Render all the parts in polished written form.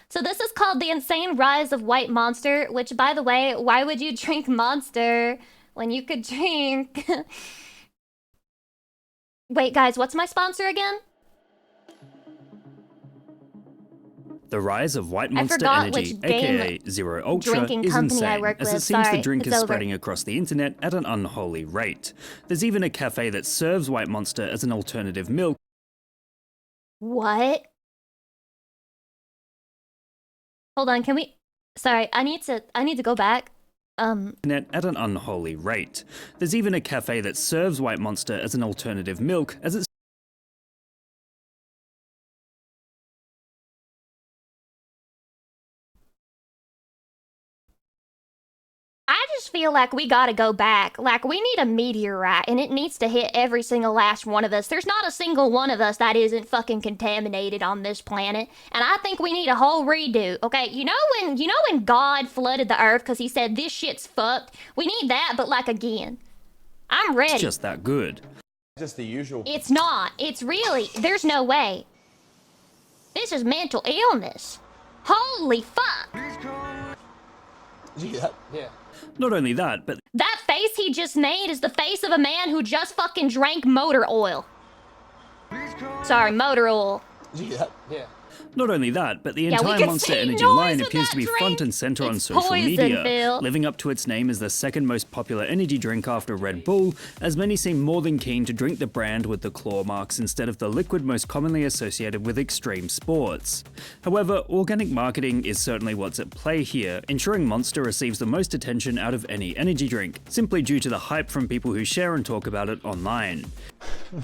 So this is called The Insane Rise of White Monster, which, by the way, why would you drink Monster when you could drink... Wait, guys, what's my sponsor again? The rise of White Monster Energy, aka Zero Ultra, is insane, as it seems the drink is spreading across the internet at an unholy rate. There's even a cafe that serves White Monster as an alternative milk. What? Hold on, can we... Sorry, I need to go back. At an unholy rate. There's even a cafe that serves White Monster as an alternative milk, as it's I just feel like we gotta go back. Like, we need a meteorite, and it needs to hit every single last one of us. There's not a single one of us that isn't fucking contaminated on this planet, and I think we need a whole redo. Okay, you know when God flooded the earth because he said this shit's fucked? We need that, but like again. I'm ready. It's just that good. Just the usual. It's not. It's really, there's no way. This is mental illness. Holy fuck. Yeah. Not only that, but That face he just made is the face of a man who just fucking drank motor oil. Sorry, motor oil. Yeah. not only that, but the Yeah, entire Monster Energy line appears to be front and center on social media, Phil. living up to its name as the second most popular energy drink after Red Bull, as many seem more than keen to drink the brand with the claw marks instead of the liquid most commonly associated with extreme sports. However, organic marketing is certainly what's at play here, ensuring Monster receives the most attention out of any energy drink, simply due to the hype from people who share and talk about it online.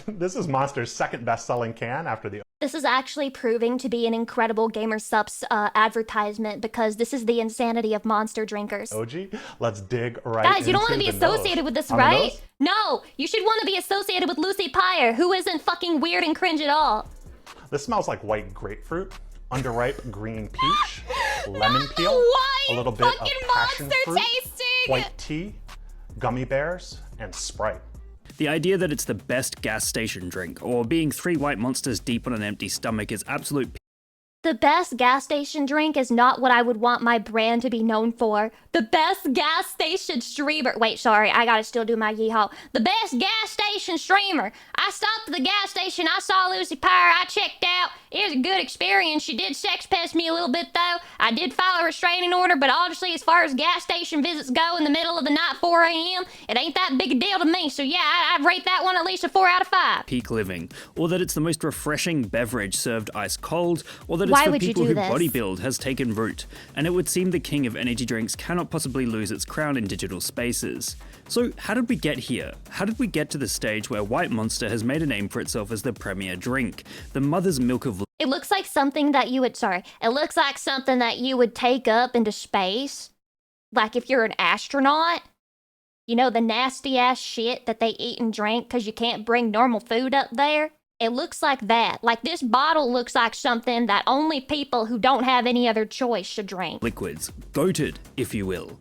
This is Monster's second best-selling can after the... This is actually proving to be an incredible Gamer Supps advertisement because this is the insanity of Monster drinkers. OG. Let's dig right Guys, you don't want to into be the associated nose. with this, On the right? nose? No, you should want to be associated with Lucy Pyre, who isn't fucking weird and cringe at all. This smells like white grapefruit, underripe green peach, lemon peel, White a little bit of fucking passion Monster fruit, tasting. white tea, gummy bears, and Sprite. The idea that it's the best gas station drink, or being 3 white monsters deep on an empty stomach is absolute The best gas station drink is not what I would want my brand to be known for. The best gas station streamer. Wait, sorry, I gotta still do my yeehaw. The best gas station streamer. I stopped at the gas station, I saw Lucy Pyre, I checked out. It was a good experience. She did sex pest me a little bit though. I did file a restraining order, but honestly, as far as gas station visits go in the middle of the night, 4 a.m., it ain't that big a deal to me. So yeah, I'd rate that one at least a 4 out of 5. peak living, or that it's the most refreshing beverage served ice cold, or that it's Why for would you people do who this? bodybuild has taken root, and it would seem the king of energy drinks cannot possibly lose its crown in digital spaces. So how did we get here? How did we get to the stage where White Monster has made a name for itself as the premier drink, the mother's milk of It looks like something that you would, it looks like something that you would take up into space. Like if you're an astronaut. You know, the nasty ass shit that they eat and drink because you can't bring normal food up there? It looks like that. Like this bottle looks like something that only people who don't have any other choice should drink. liquids, goated, if you will.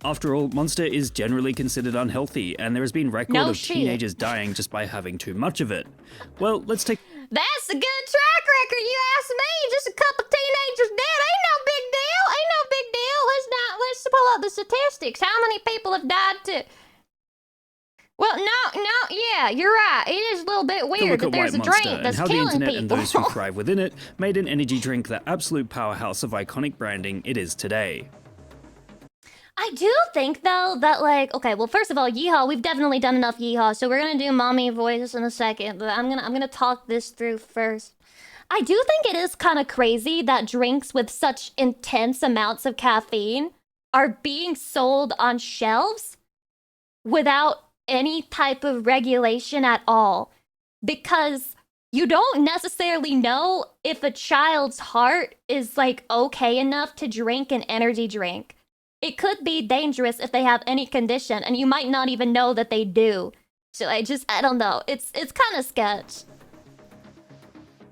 After all, Monster is generally considered unhealthy, and there has been record No of shit. teenagers dying just by having too much of it. Well, let's take That's a good track record, you ask me. Just a couple teenagers dead. Ain't no big deal. Ain't no big deal. Let's pull up the statistics. How many people have died to... Well, no, yeah, you're right. It is a little bit a weird look that at there's White a Monster drink and that's how the killing internet and those who people. thrive within it made an energy drink the absolute powerhouse of iconic branding it is today. I do think, though, that, like, okay, well, first of all, yeehaw, we've definitely done enough yeehaw, so we're gonna do mommy voices in a second, but I'm gonna talk this through first. I do think it is kind of crazy that drinks with such intense amounts of caffeine are being sold on shelves without any type of regulation at all, because you don't necessarily know if a child's heart is, like, okay enough to drink an energy drink. It could be dangerous if they have any condition, and you might not even know that they do. So I don't know. It's kind of sketch.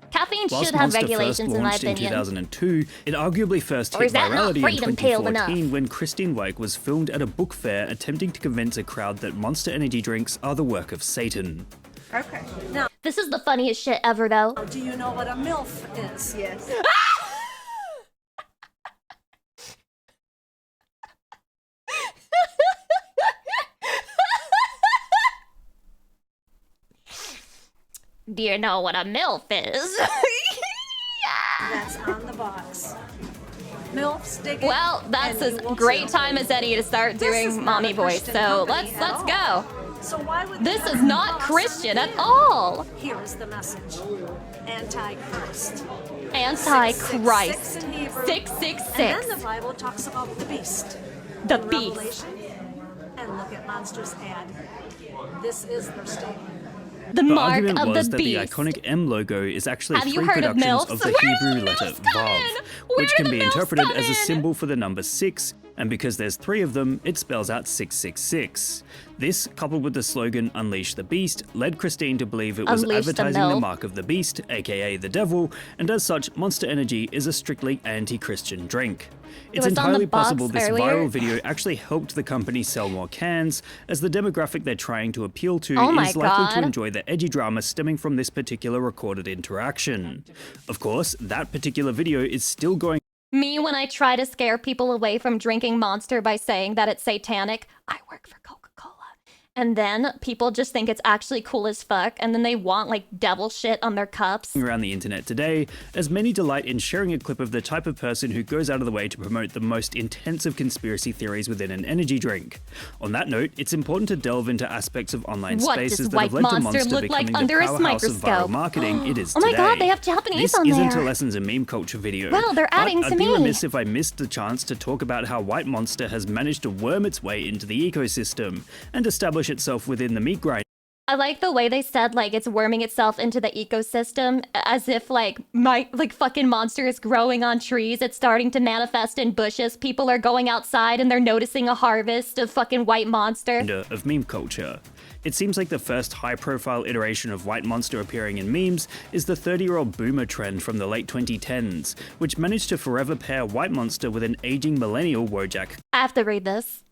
Caffeine Whilst should have Monster regulations, first in my launched in opinion. 2002, it arguably first Or hit is that not virality in freedom pill 2014 enough? when Christine Wake was filmed at a book fair attempting to convince a crowd that Monster energy drinks are the work of Satan. Okay. Now, This is the funniest shit ever, though. do you know what a MILF is? Yes. Do you know what a MILF is? That's on the box. MILFs, dig it. Well, that's and as you will great too. time as any to start This is doing not mommy a voice. Christian So company let's at go. all. So why would This they is have not box Christian at something? all. Here is the message. Antichrist. Antichrist. 666 in Hebrew. 666. And then the Bible talks about the beast. The in beast. Revelation. And look at Monster's ad. This is their statement. The The mark argument of was the that beast. the iconic M logo is actually Have you three heard of productions MILFs? of the Where do Hebrew the letter MILFs come Vav, in? Where which do can the be MILFs interpreted come as a in? symbol for the number 6, and because there's 3 of them, it spells out 666. This, coupled with the slogan Unleash the Beast, led Christine to believe it was Unleash the advertising the MILF. mark of the beast, aka the devil, and as such, Monster Energy is a strictly anti-Christian drink. It's was on the entirely box possible this earlier. viral video actually helped the company sell more cans, as the demographic they're trying to appeal to Oh my is likely to God. enjoy the edgy drama stemming from this particular recorded interaction. Of course, that particular video is still going Me when I try to scare people away from drinking Monster by saying that it's satanic. I work for Coca-Cola. And then people just think it's actually cool as fuck, and then they want like devil shit on their cups. around the internet today, as many delight in sharing a clip of the type of person who goes out of the way to promote the most intensive conspiracy theories within an energy drink. On that note, it's important to delve into aspects of online What spaces does that have led White to Monster Monster look like becoming under the a powerhouse of viral microscope? marketing it is Oh my today. God, they have Japanese this on isn't there. a lessons in meme culture video. Well, they're but adding to I'd be me. remiss if I missed the chance to talk about how White Monster has managed to worm its way into the ecosystem and establish itself within the meat grind I like the way they said like it's worming itself into the ecosystem as if like fucking Monster is growing on trees. It's starting to manifest in bushes. People are going outside and they're noticing a harvest of fucking White Monster. of meme culture. It seems like the first high-profile iteration of White Monster appearing in memes is the 30-year-old boomer trend from the late 2010s, which managed to forever pair White Monster with an aging millennial Wojak I have to read this.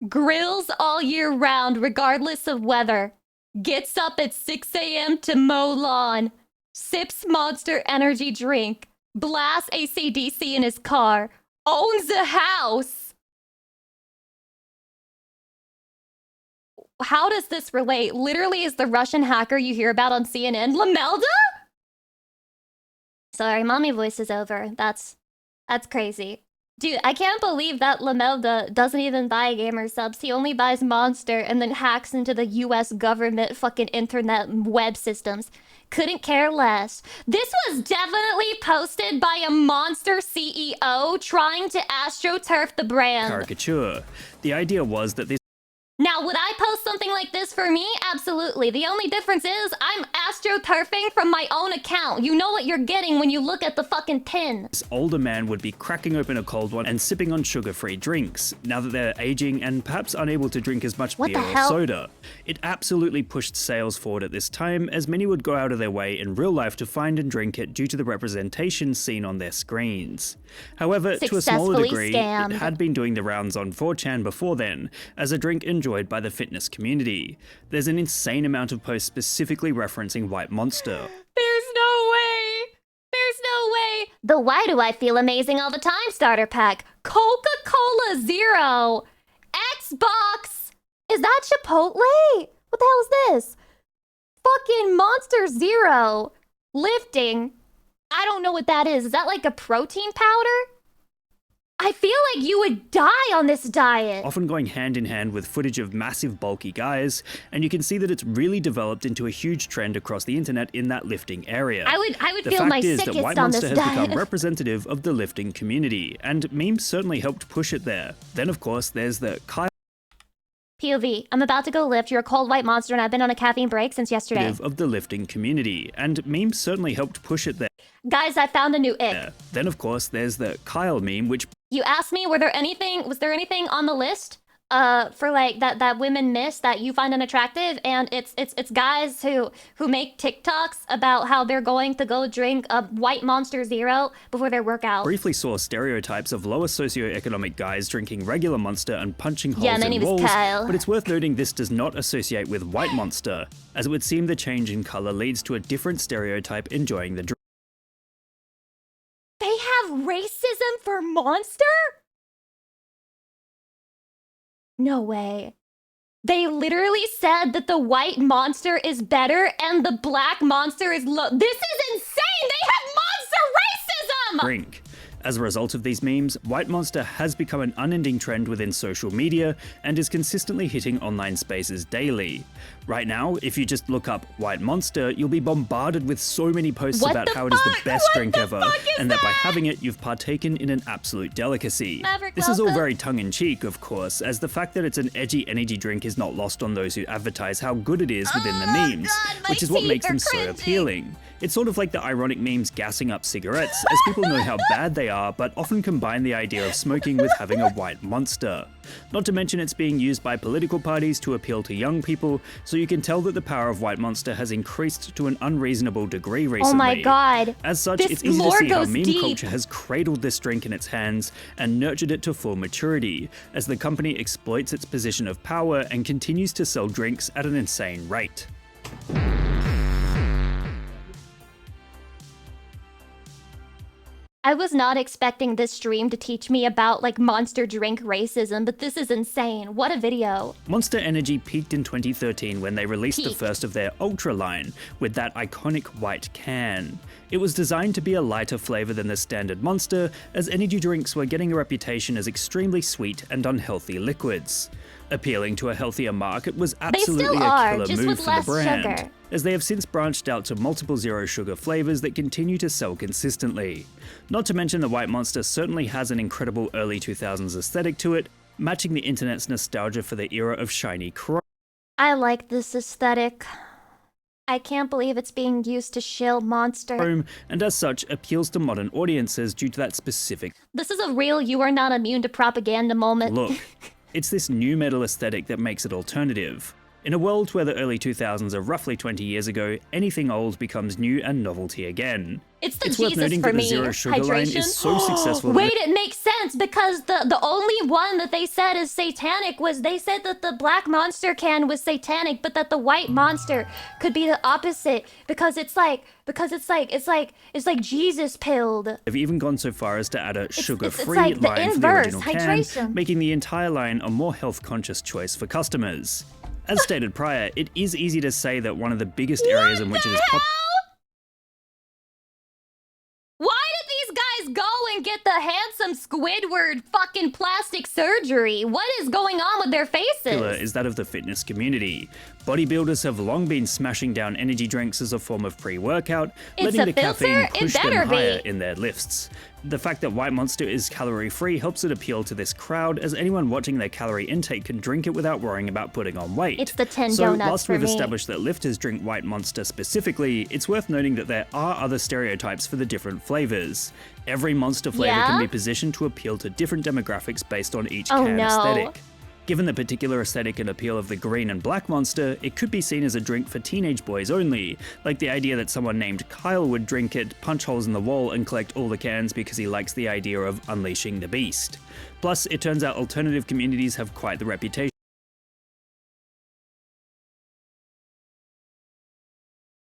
Grills all year round regardless of weather. Gets up at 6 a.m. to mow lawn. Sips Monster energy drink. Blasts AC/DC in his car. Owns a house. How does this relate? Literally is the Russian hacker you hear about on CNN Lamelda? Sorry, mommy voice is over. That's crazy. Dude, I can't believe that Lamelda doesn't even buy gamer subs. He only buys Monster and then hacks into the US government fucking internet web systems. Couldn't care less. This was definitely posted by a Monster CEO trying to astroturf the brand. caricature. The idea was that this Now, would I post something like this for me? Absolutely. The only difference is I'm astroturfing from my own account. You know what you're getting when you look at the fucking pin. older man would be cracking open a cold one and sipping on sugar-free drinks, now that they're aging and perhaps unable to drink as much What beer the or hell? soda. It absolutely pushed sales forward at this time, as many would go out of their way in real life to find and drink it due to the representation seen on their screens. However, to a smaller Successfully degree, scammed. it had been doing the rounds on 4chan before then, as a drink enjoyed by the fitness community. There's an insane amount of posts specifically referencing White Monster. There's no way. There's no way. The Why Do I Feel Amazing All the Time starter pack. Coca-Cola Zero. Xbox. Is that Chipotle? What the hell is this? Fucking Monster Zero. Lifting. I don't know what that is. Is that like a protein powder? I feel like you would die on this diet. Often going hand in hand with footage of massive bulky guys, and you can see that it's really developed into a huge trend across the internet in that lifting area. I would The feel fact my is that sickest White on Monster this has become diet. representative of the lifting community, and memes certainly helped push it there. Then of course there's the Kyle POV, I'm about to go lift. You're a cold White Monster and I've been on a caffeine break since yesterday. of the lifting community, and memes certainly helped push it there. Guys, I found a new ick. Then of course there's the Kyle meme, which You asked me, was there anything on the list for like that women miss that you find unattractive? And it's guys who make TikToks about how they're going to go drink a White Monster Zero before their workout. briefly saw stereotypes of lower socioeconomic guys drinking regular Monster and punching holes Yeah, my in name is walls, Kyle. but it's worth noting this does not associate with White Monster, as it would seem the change in color leads to a different stereotype enjoying the drink. They have racism for Monster? No way. They literally said that the white monster is better and the black monster is low. This is insane! They have monster racism! Drink. As a result of these memes, White Monster has become an unending trend within social media and is consistently hitting online spaces daily. Right now, if you just look up White Monster, you'll be bombarded with so many posts What about the how it is the fuck? best What drink the ever, fuck is and that by that? having it, you've partaken in an absolute delicacy. Maverick This is all welcome. very tongue-in-cheek, of course, as the fact that it's an edgy energy drink is not lost on those who advertise how good it is within the memes, God, my which is what teeth makes are them so cringing. appealing. It's sort of like the ironic memes gassing up cigarettes, as people know how bad they are, but often combine the idea of smoking with having a white monster. Not to mention it's being used by political parties to appeal to young people, so you can tell that the power of White Monster has increased to an unreasonable degree recently. Oh my god. As such, This it's easy to lore see how goes meme deep. culture has cradled this drink in its hands and nurtured it to full maturity, as the company exploits its position of power and continues to sell drinks at an insane rate. I was not expecting this stream to teach me about like monster drink racism, but this is insane. What a video. Monster Energy peaked in 2013 when they released the Peaked. first of their Ultra line with that iconic white can. It was designed to be a lighter flavor than the standard Monster, as energy drinks were getting a reputation as extremely sweet and unhealthy liquids. Appealing to a healthier market was absolutely still a are, killer just move with for the less brand, sugar. as they have since branched out to multiple zero sugar flavors that continue to sell consistently. Not to mention the White Monster certainly has an incredible early 2000s aesthetic to it, matching the internet's nostalgia for the era of shiny chrome. I like this aesthetic. I can't believe it's being used to shill monster. And as such appeals to modern audiences due to that specific This is a real you are not immune to propaganda moment. look. It's this new metal aesthetic that makes it alternative. In a world where the early 2000s are roughly 20 years ago, anything old becomes new and novelty again. It's the It's worth Jesus noting for that the me. zero sugar line Hydration. is so successful that Wait, it makes sense because the only one that they said is satanic was they said that the black monster can was satanic, but that the white monster could be the opposite because it's like Jesus pilled. they've even gone so far as to add a sugar-free like the line for the inverse, original can, hydration. making the entire line a more health-conscious choice for customers. As stated prior, it is easy to say that one of the biggest areas in which it is popular. Why did these guys go and get the handsome Squidward fucking plastic surgery? What is going on with their faces? Is that of the fitness community. Bodybuilders have long been smashing down energy drinks as a form of pre-workout, It's letting a the caffeine filter? It push better them higher be. in their lifts. The fact that White Monster is calorie-free helps it appeal to this crowd, as anyone watching their calorie intake can drink it without worrying about putting on weight. It's the 10 so donuts whilst for we've me. established that lifters drink White Monster specifically, it's worth noting that there are other stereotypes for the different flavors. Every Monster flavor Yeah? can be positioned to appeal to different demographics based on each Oh, can no. aesthetic. Given the particular aesthetic and appeal of the green and black Monster, it could be seen as a drink for teenage boys only, like the idea that someone named Kyle would drink it, punch holes in the wall, and collect all the cans because he likes the idea of unleashing the beast. Plus, it turns out alternative communities have quite the reputation.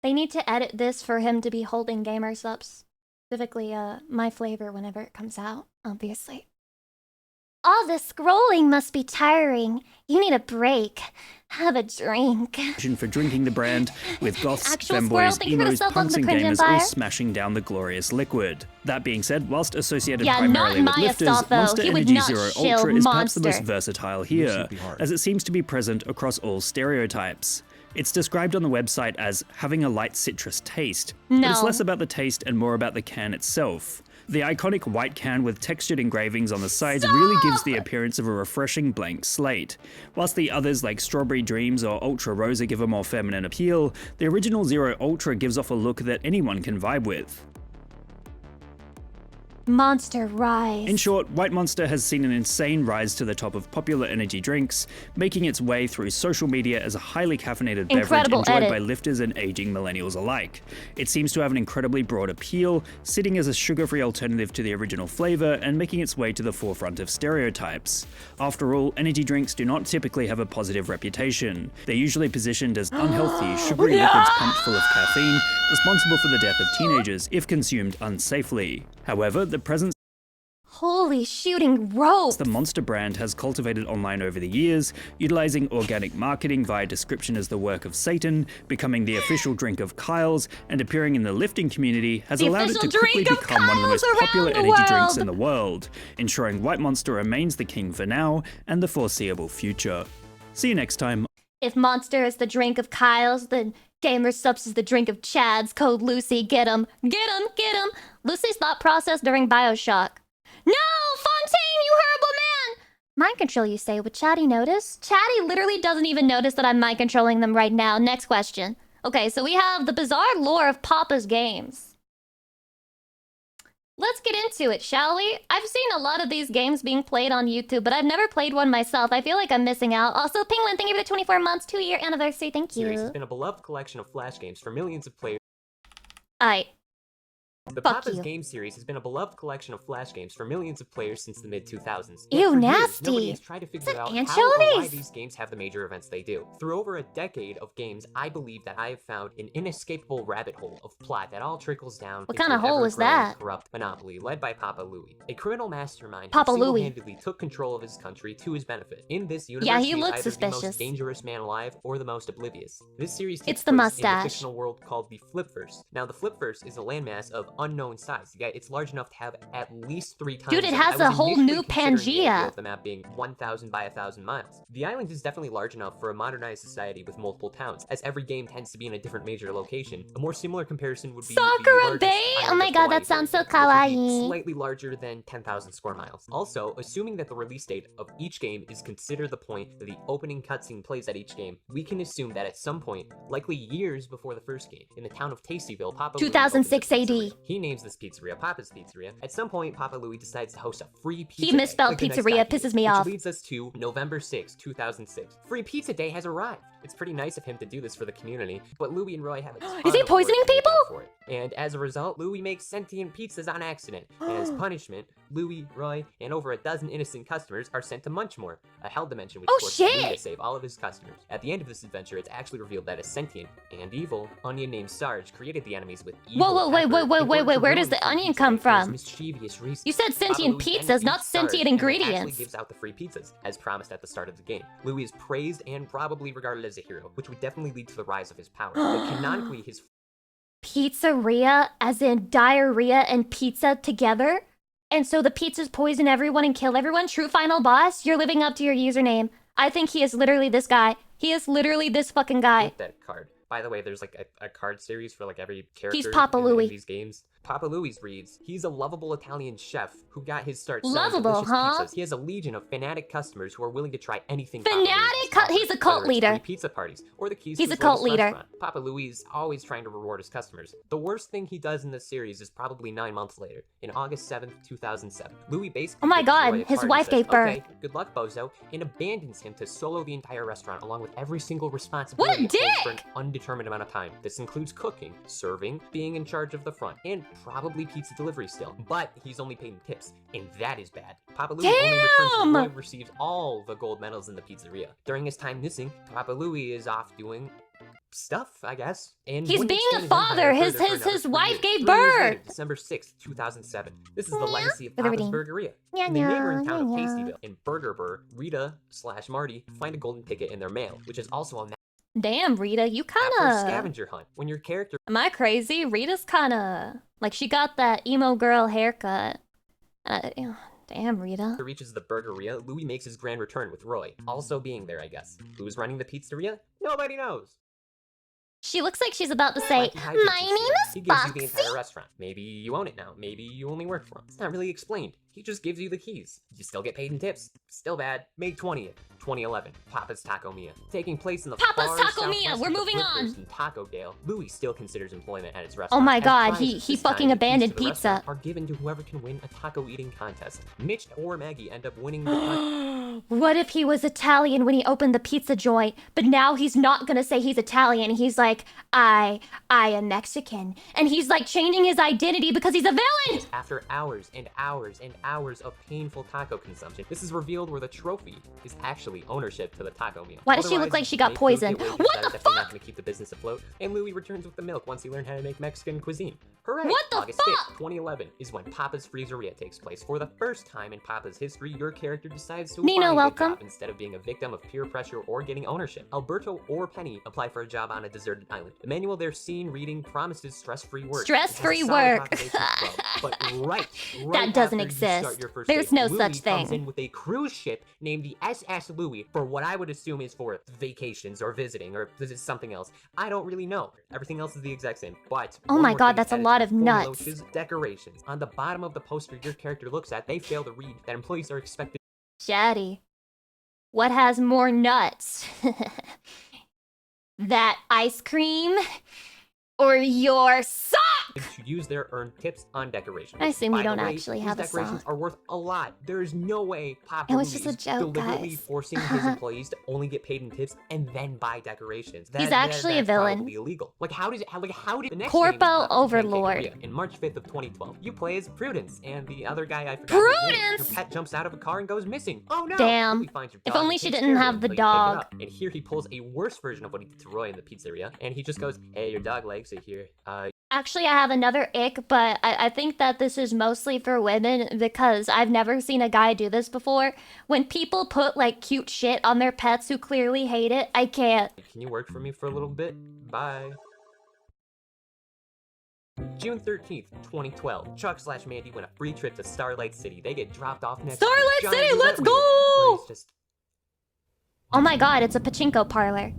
They need to edit this for him to be holding gamer subs. Specifically, my flavor whenever it comes out, obviously. All this scrolling must be tiring. You need a break. Have a drink. For drinking the brand, with goths, Actual squirrel, femboys, thank you for the emos, sub, punks, welcome and to Cringe gamers all Empire. smashing down the glorious liquid. That being said, whilst associated Yeah, primarily not with lifters, Mayastopho. Monster He would Energy not Zero shill Ultra is perhaps the most Monster. versatile here, as it seems to be present across all stereotypes. It's described on the website as having a light citrus taste, but it's No. less about the taste and more about the can itself. The iconic white can with textured engravings on the sides really gives the appearance of a refreshing blank slate. Whilst the others like Strawberry Dreams or Ultra Rosa give a more feminine appeal, the original Zero Ultra gives off a look that anyone can vibe with. Monster rise. In short, White Monster has seen an insane rise to the top of popular energy drinks, making its way through social media as a highly caffeinated Incredible beverage enjoyed edit. by lifters and aging millennials alike. It seems to have an incredibly broad appeal, sitting as a sugar-free alternative to the original flavor and making its way to the forefront of stereotypes. After all, energy drinks do not typically have a positive reputation. They're usually positioned as unhealthy, sugary liquids pumped full of caffeine, responsible for the death of teenagers if consumed unsafely. However, the presence Holy shooting rope! The Monster brand has cultivated online over the years, utilizing organic marketing via description as the work of Satan, becoming the official drink of Kyle's, and appearing in the lifting community has The allowed it to official quickly drink of become one of the most Kyle's popular around the energy drinks world. in the world, ensuring White Monster remains the king for now and the foreseeable future. See you next time. If Monster is the drink of Kyle's, then Gamer Subs is the drink of Chad's. Code Lucy, get him. Get him, get him. Lucy's thought process during Bioshock. No! Fontaine, you horrible man! Mind control, you say. Would Chatty notice? Chatty literally doesn't even notice that I'm mind controlling them right now. Next question. Okay, so we have the bizarre lore of Papa's games. Let's get into it, shall we? I've seen a lot of these games being played on YouTube, but I've never played one myself. I feel like I'm missing out. Also, Penguin, thank you for the 24 months, 2-year anniversary. Thank Series has you. been a beloved collection of Flash games for millions of players. Aight. The Fuck Papa's you. Game series has been a beloved collection of Flash games for millions of players since the mid-2000s. Ew, Yet for years, nasty. Nobody has tried to figure that out how or anchovies? why these games have the major events they do. Through over a decade of games, I believe that I have found an inescapable rabbit hole of plot that all trickles down What into kind of an hole is ever-growing that? corrupt monopoly led by Papa Louie, a criminal mastermind Papa who Louie. single-handedly took control of his country to his benefit. In this universe, Yeah, he he's looks either the suspicious. most dangerous man alive or the most oblivious. This series takes It's the place mustache. in a fictional world called the Flipverse. Now, the Flipverse is a landmass of unknown size, yet it's large enough to have at least 3 times. Dude, it that. has I a was whole initially new considering the idea Pangea. of the map being 1,000 by 1,000 miles. The island is definitely large enough for a modernized society with multiple towns, as every game tends to be in a different major location. A more similar comparison would be the Sakura largest Bay? Oh island my of god, Hawaii, that sounds for so example, which would be kawaii. slightly larger than 10,000 square miles. Also, assuming that the release date of each game is considered the point that the opening cutscene plays at each game, we can assume that at some point, likely years before the first game, in the town of Tastyville, Papa Louie 2006 opens a AD. pizzeria. He names this pizzeria Papa's Pizzeria. At some point, Papa Louie decides to host a free pizza He day, misspelled like the nice pizzeria, guy he pisses is, me which off. leads us to November 6, 2006. Free Pizza Day has arrived. It's pretty nice of him to do this for the community, but Louie and Roy have a ton Is he of work poisoning to do people? for it. And as a result, Louie makes sentient pizzas on accident. And as punishment, Louie, Roy, and over a dozen innocent customers are sent to Munchmore, a hell dimension which Oh, forces Louie shit! to save all of his customers. At the end of this adventure, it's actually revealed that a sentient and evil onion named Sarge created the enemies with evil Whoa, wait, pepper wait, in wait, order to where does ruin the free onion pizza come day for his from? mischievous reasons. You said Papa sentient Louie then pizzas, not eats Sarge, sentient and then ingredients. actually gives out the free pizzas, as promised at the start of the game. Louie is praised and probably regarded as a hero, which would definitely lead to the rise of his power. But canonically, his Pizzeria, as in diarrhea and pizza together? And so the pizzas poison everyone and kill everyone? True final boss? You're living up to your username. I think he is literally this guy. He is literally this fucking guy. with that card. By the way, there's like a card series for like every character Papa in Louie. these games. Papa Louie's reads, he's a lovable Italian chef who got his start Lovable, selling delicious huh? pizzas. He has a legion of fanatic customers who are willing to try anything. Fanatic? Papa Louie He's a offers, cult whether it's leader. free pizza parties or the keys He's to a his cult latest leader. restaurant. Papa Louie is always trying to reward his customers. The worst thing he does in this series is probably 9 months later, in August 7th, 2007. Louie basically Oh my gives God, Roy a his card and wife says, gave birth. "Okay, good luck, bozo," and abandons him to solo the entire restaurant along with every single responsibility What a it holds for dick! an undetermined amount of time. This includes cooking, serving, being in charge of the front, and probably pizza delivery still. But he's only paid in tips, and that is bad. Papa Louie only returns when Damn! Roy receives all the gold medals in the pizzeria. During his time missing, Papa Louie is off doing stuff, I guess. And He's wouldn't being extend a his father. empire His- further for his- another his 3 wife years. gave 3 years later, birth. December 6th, 2007. This is the Yeah. legacy of For the Papa's reading. Burgeria. Yeah, In the neighboring town of yeah, yeah. Tastyville, in Burger Burr, Rita / Marty find a golden ticket in their mail, which is also a map Damn, Rita, you for a kinda... scavenger hunt. When your character Am I crazy? Rita's kinda... Like, she got that emo girl haircut. Damn, Rita. reaches the Burgeria, Louie makes his grand return with Roy, also being there, I guess. Who's running the pizzeria? Nobody knows. She looks like she's about to say, Like he hijinks my this name series. is He gives you the Foxy. entire restaurant. Maybe you own it now. Maybe you only work for him. It's not really explained. He just gives you the keys. You still get paid in tips. Still bad. May 20th, 2011. Papa's Taco Mia. Taking place in the Papa's far Taco Mia. southwest We're of the moving on. Flipverse in Taco Dale. Louie still considers employment at his Oh restaurant. my As God, prizes he this time, fucking the keys abandoned to the pizza. restaurant are given to whoever can win a taco eating contest. Mitch or Maggie end up winning the contest. What if he was Italian when he opened the pizza joint, but now he's not gonna say he's Italian. He's like, I am Mexican. And he's like changing his identity because he's a villain! After hours and hours and hours of painful taco consumption, this is revealed where the trophy is actually ownership to the taco meal. Why does she look Otherwise, like she got they poisoned? prove that What wages the are definitely not fuck? going to keep the business afloat, and Louie returns with the milk once he learned how to make Mexican cuisine. Hooray! What the August fuck? 5th, 2011 is when Papa's Freezeria takes place. For the first time in Papa's history, your character decides to Nina, find welcome. a job instead of being a victim of peer pressure or getting ownership. Alberto or Penny apply for a job on a deserted island. Emmanuel, their scene reading, promises stress-free work. Stress-free It has a solid work. population of 12, but right That doesn't after you start exist. your first There's day, no Louis such comes thing. in with a cruise ship named the SS Louis for what I would assume is for vacations or visiting or this is something else. I don't really know. Everything else is the exact same. But Oh one my more God, thing that's a added lot to of Fully nuts. Loach's decorations. On the bottom of the poster your character looks at, they fail to read that employees are expected Shaddy. What has more nuts? That ice cream or your sock? to use their earned tips on decorations. I assume you By the don't way, actually these have a decorations sock. are worth a lot. There is no way Papa It was Louis just a is joke, deliberately guys. forcing his employees to only get paid in tips and then buy decorations. Actually a that's villain. probably illegal. Like how did the next Corpo game is Papa's Overlord. Pancake-eria. In March 5th of 2012, you play as Prudence, and the other guy I forgot his name. Prudence! Your pet jumps out of a car and goes missing. Oh no! Damn. Louis finds your If dog only and she takes didn't care of have it the until you pick it dog. up. And here he pulls a worse version of what he did to Roy in the pizzeria, and he just goes, "Hey, your dog likes it here. Actually, I have another ick, but I think that this is mostly for women because I've never seen a guy do this before. When people put like cute shit on their pets who clearly hate it, I can't. Can you work for me for a little bit? Bye." June 13th, 2012, Chuck/Mandy win a free trip to Starlight City. They get dropped off next to Starlight a giant City, roulette let's wheel, go! where it's just Oh my God, it's a pachinko parlor.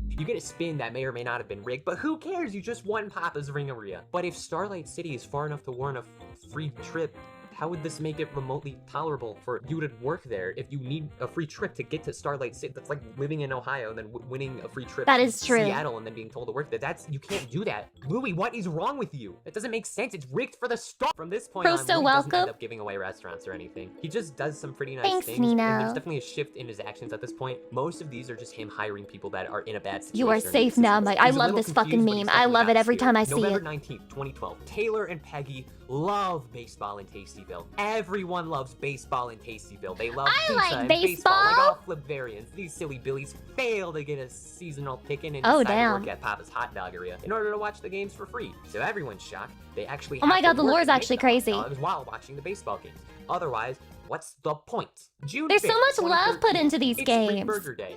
You get a spin that may or may not have been rigged, but who cares? You just won Papa's Ringeria. But if Starlight City is far enough to warrant a free trip, how would this make it remotely tolerable for you to work there if you need a free trip to get to Starlight City? That's like living in Ohio and then winning a free trip That to is true. Seattle and then being told to work there. You can't do that. Louis, what is wrong with you? It doesn't make sense. It's rigged for the start. From this point on, Prosto, Louis doesn't welcome. end up giving away restaurants or anything. He just does some pretty nice Thanks, things. Nino. And there's definitely a shift in his actions at this point. Most of these are just him hiring people that are in a bad situation. You are or need safe now, assistance. Mike. I He's a love little this fucking confused, but he's meme. I definitely love not it every time I scared. see November it. 19th, 2012. Taylor and Peggy love baseball in Tastyville. Everyone loves baseball in Tastyville. They love I pizza like and baseball. like all flip variants. These silly billies fail to get a seasonal ticket and Oh, decide to damn. work at Papa's Hot Dog area in order to watch the games for free. So everyone's shocked. They actually Oh my have to God, the work lore's and make actually the hot crazy. dogs while watching the baseball games. Otherwise, what's the point? June There's so 5th, much love put 2013. into these It's games. Free Burger Day.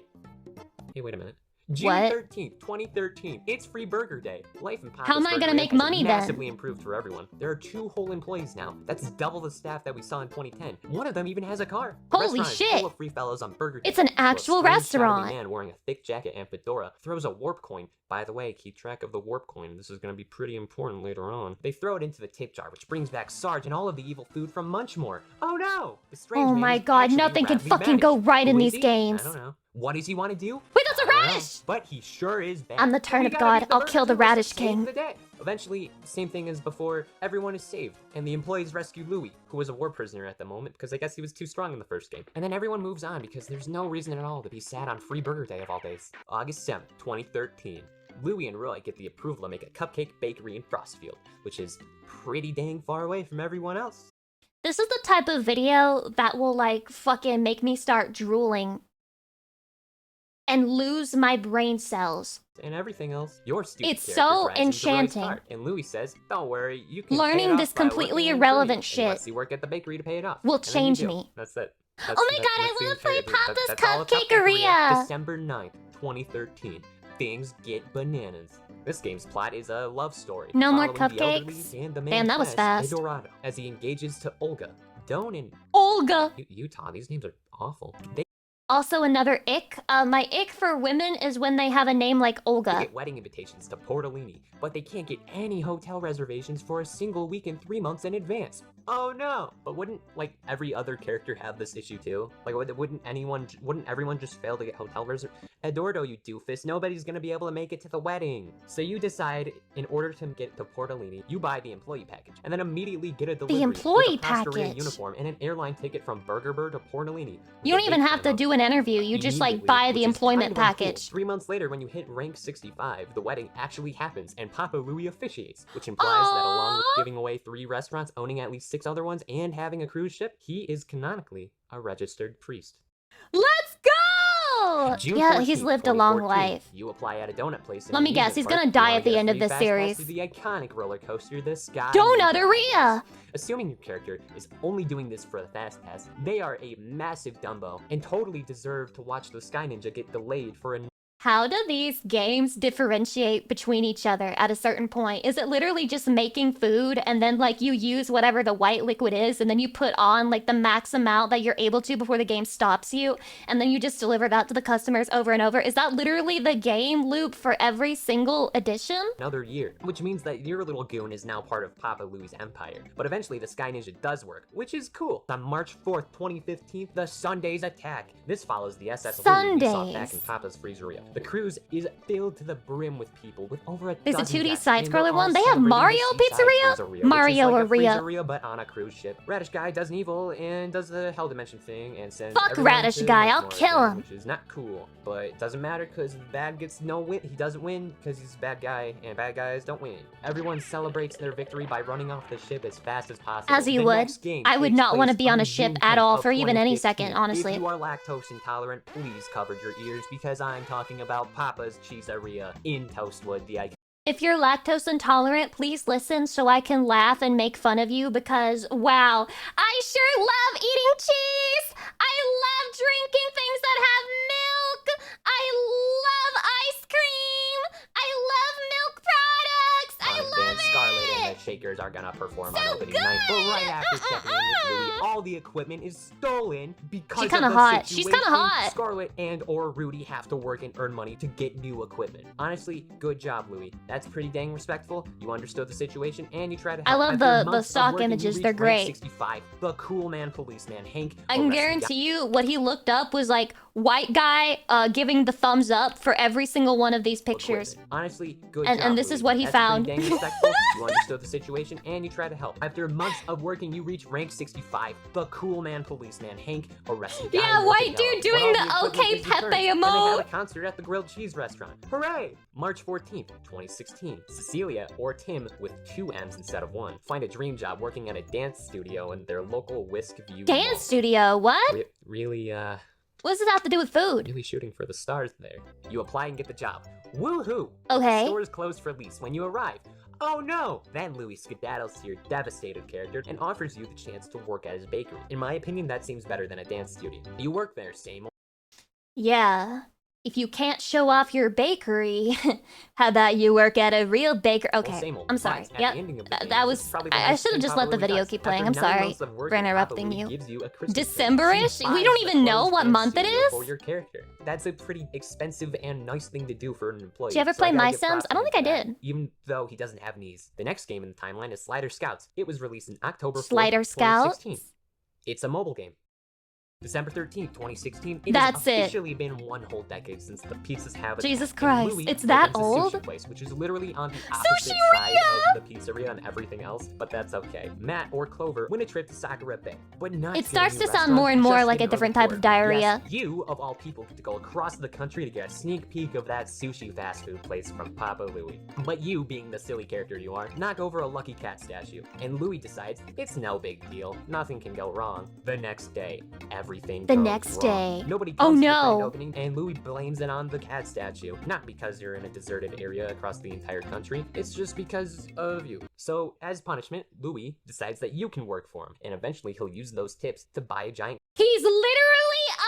Hey, wait a minute. June What? 13th, 2013. It's Free Burger Day. Life in Papa's How am I gonna Burgeria make has money then? massively improved for everyone. There are 2 whole employees now. That's double the staff that we saw in 2010. One of them even has a car. The Holy restaurant is shit. full of free fellows on Burger Day. It's an So a actual strange, shadowy restaurant. man wearing a thick jacket and fedora throws a warp coin. By the way, keep track of the warp coin. This is going to be pretty important later on. They throw it into the tip jar, which brings back Sarge and all of the evil food from Munchmore. Oh no! The strange Oh man my is God, actually nothing can Bradley fucking Maddox. go right in Who these is he? games. I don't know. What does he want to do? Wait, that's a I don't know. radish! But he sure is bad. I'm the So we turnip gotta god. beat the I'll kill the burgers to radish save king. the day. Eventually, same thing as before, everyone is saved, and the employees rescue Louis, who was a war prisoner at the moment because I guess he was too strong in the first game. And then everyone moves on because there's no reason at all to be sad on Free Burger Day of all days. August 7th, 2013. Louis and Roy get the approval to make a cupcake bakery in Frostfield, which is pretty dang far away from everyone else. This is the type of video that will like fucking make me start drooling and lose my brain cells. And everything else, your stupid It's character so drives into Roy's enchanting. car, and Louis says, "Don't worry, you can Learning pay it this off by completely working in irrelevant Korea." And shit lets you work at the bakery to pay it off. will And then you change do. me. That's it. Oh my God, I the wanna play entire- Papa's that's all of Cupcakeria. December 9th, 2013. Things get bananas. This game's plot is a love story. No more following the elderly cupcakes? and the Damn, that was man fast. Eldorado, as he engages to Olga. Doan in Olga! Utah. These names are awful. They Also another ick. My ick for women is when they have a name like Olga. get wedding invitations to Portolini, but they can't get any hotel reservations for a single week in 3 months in advance. Oh no! But wouldn't like every other character have this issue too? Like wouldn't everyone just fail to get hotel reservations? Eduardo, you doofus, nobody's gonna be able to make it to the wedding. So you decide, in order to get to Portolini, you buy the employee package, and then immediately get a delivery employee with a Pastaria package? uniform and an airline ticket from Burger Bird to Portolini. You don't even have to do an interview. You just like buy the employment package. 3 months later, when you hit rank 65, the wedding actually happens, and Papa Louis officiates, which implies that along with Aww. giving away 3 restaurants, owning at least 6 other ones, and having a cruise ship, he is canonically a registered priest. Let's go! Oh! June Yeah, he's 14th, lived a long 2014, life. You apply at a donut place. in Let me guess, amusement he's park. gonna You die wanna at the get a end of free this fast pass series. to the iconic roller coaster, the Sky. Donuteria! Assuming your character is only doing this for the fast pass, they are a massive Dumbo and totally deserve to watch the Sky Ninja get delayed for a How do these games differentiate between each other at a certain point? Is it literally just making food and then like you use whatever the white liquid is and then you put on like the max amount that you're able to before the game stops you and then you just deliver that to the customers over and over? Is that literally the game loop for every single edition? another year, which means that your little goon is now part of Papa Louie's empire. But eventually the Sky Ninja does work, which is cool. On March 4th, 2015, the Sundays attack. This follows the SS Louie we saw back in Sundays. Papa's Freezeria. The cruise is filled to the brim with people, with over a There's a dozen 2D guests, side-scroller and they're one. all They have celebrating Mario the seaside Pizzeria? Freezeria, which Mario is like a Aria. Freezeria, but on a cruise ship. Radish Guy does an evil and does the Hell Dimension thing and sends Fuck everyone Radish to Guy, much I'll more kill again, him. which is not cool, but it doesn't matter because the bad gets no win. He doesn't win because he's a bad guy, and bad guys don't win. Everyone celebrates their victory by running off the ship as fast as possible. As you The would. next game I would takes not want to place be on a on ship June at 10th all of for even any 2015. second, honestly. If you are lactose intolerant, please cover your ears because I'm talking about Papa's Cheeseria in Toastwood, the iconic. If you're lactose intolerant, please listen so I can laugh and make fun of you because, wow, I sure love eating cheese! I love drinking things that have milk! I love ice cream! I love milk products! I love Band Scarlet and it! the Shakers are gonna perform So on opening night. But right after checking in with Louie, Uh-uh. all the equipment is stolen because kinda of the hot. She's kinda situation. hot. Scarlet and or Rudy have to work and earn money to get new equipment. Honestly, good job, Louie. That's pretty dang respectful. You understood the situation and you tried to I help. love After the months of stock working, you images, reached they're rank great. 65. The cool man policeman Hank. I can guarantee you what he looked up was like white guy giving the thumbs up for every single one of these pictures. Honestly, good And- job, and this is Louie. what he That's found. pretty dang respectful. You understood the situation and you tried to help. After months of working, you reach rank 65. The cool man policeman Hank arrested. Yeah, white dude doing the okay Pepe And they have emote. a concert at the grilled cheese restaurant. Hooray! March 14th, 2016. Cecilia, or Tim with 2 M's instead of 1, find a dream job working at a dance studio in their local Whisk View mall. Dance studio, what? Really, What does this have to do with food? really shooting for the stars there. You apply and get the job. Woohoo! Okay. The store is closed for lease when you arrive. Oh no! Then Louis skedaddles to your devastated character and offers you the chance to work at his bakery. In my opinion, that seems better than a dance studio. You work there, same old. Yeah. If you can't show off your bakery, how about you work at a real baker? Okay, same old. I'm But sorry. at the Yep. ending of the game, That this was. is probably the I nicest should have thing just Papa let the Louie video does. keep playing. After I'm 9 sorry months of working, for interrupting Papa Louie you. gives you a Christmas gift. December-ish? He We buys don't the even know clothes what and month it studio is? For your character. That's a pretty expensive and nice thing to do for an employee. Did you ever so I play gotta My give Sims? props I don't to him think I for that, did. Even though he doesn't have knees. The next game in the timeline is Slider Scouts. It was released in October 4th, Slider Scouts? 2016. It's a mobile game. December 13th, 2016. That's It's it. officially been 1 whole decade since the pizzas have attacked, Jesus and Christ, Louis it's that opens a sushi old? place, which is literally on the opposite side of the pizzeria and everything else, but that's okay. Matt or Clover win a trip to Sakura Bay, but not It to a starts new to sound restaurant, more and more just like a an different early type of tour. diarrhea. Yes, you, of all people, get to go across the country to get a sneak peek of that sushi fast food place from Papa Louie. But you, being the silly character you are, knock over a lucky cat statue, and Louie decides it's no big deal, nothing can go wrong. The next day, everything The goes next wrong. day. Nobody Oh, comes to the grand no. opening, and Louis blames it on the cat statue. Not because you're in a deserted area across the entire country, it's just because of you. So, as punishment, Louis decides that you can work for him, and eventually he'll use those tips to buy a giant He's literally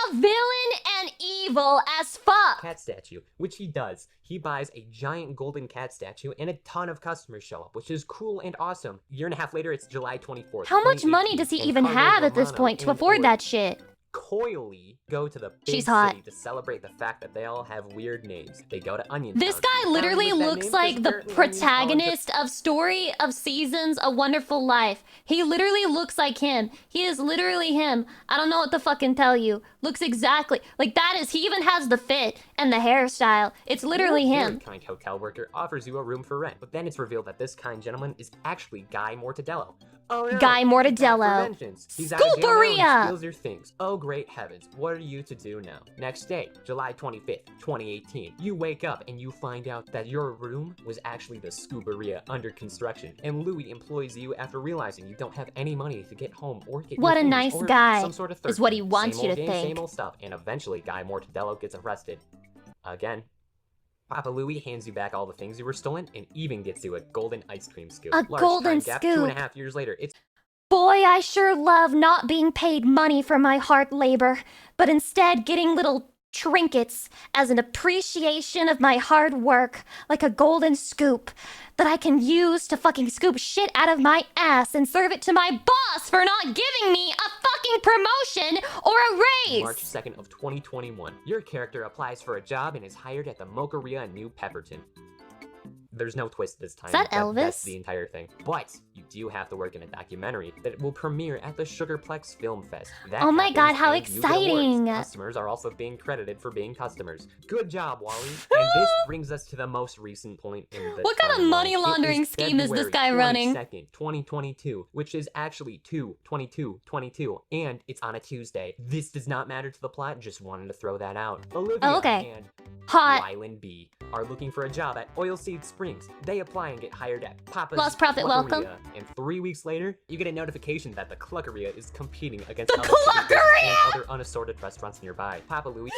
a villain and evil as fuck. cat statue, which he does. He buys a giant golden cat statue, and a ton of customers show up, which is cool and awesome. A year and a half later, it's July 24th. How much money 2018, does he and even Carlos have at this Romano point to and afford Ford that shit? coyly go to the big She's hot. city to celebrate the fact that they all have weird names. They go to Onion This Town. guy Town literally with that looks name, like 'cause the apparently Onion Town protagonist of Story of Seasons, A Wonderful Life. He literally looks like him. He is literally him. I don't know what to fucking tell you. Looks exactly like that is. He even has the fit and the hairstyle. It's literally Your him. very kind hotel worker offers you a room for rent, but then it's revealed that this kind gentleman is actually Guy Mortadello. Oh no! Guy he's back for Mortadello. vengeance. He's out of jail now and Scooperia! steals your things. Oh great heavens, what are you to do now? Next day, July 25th, 2018. You wake up and you find out that your room was actually the scubaria under construction, and Louis employs you after realizing you don't have any money to get home or get What your a things, nice or guy, some sort of is third what he thing. wants Same you old to game, think. Same old stuff, and eventually Guy Mortadello gets arrested. Again. Papa Louie hands you back all the things you were stolen and even gets you a golden ice cream scoop. A Large golden time gap, scoop. 2.5 years later, it's Boy, I sure love not being paid money for my hard labor, but instead getting little trinkets as an appreciation of my hard work, like a golden scoop that I can use to fucking scoop shit out of my ass and serve it to my boss for not giving me a fucking promotion or a raise. March 2nd of 2021. Your character applies for a job and is hired at the Mocharia in New Pepperton. There's no twist this time. Is that Elvis? That's the entire thing. But you do have to work in a documentary that will premiere at the Sugarplex Film Fest. That Oh my happens God, how and you get awards. exciting. Customers are also being credited for being customers. Good job, Wally. And this brings us to the most recent point in the What kind of timeline. money It laundering scheme is this guy running? 22nd, 2022, which is actually 2/22/22, and it's on a Tuesday. This does not matter to the plot, just wanted to throw that out. Olivia Oh, okay. and Hot. Wyland B are looking for a job at Oilseed Springs. They apply and get hired at Papa's Lost Profit Welcome. Cluckeria, and 3 weeks later, you get a notification that the Cluckeria is competing against The other chicken places Cluckeria! and other unassorted restaurants nearby. Papa Louie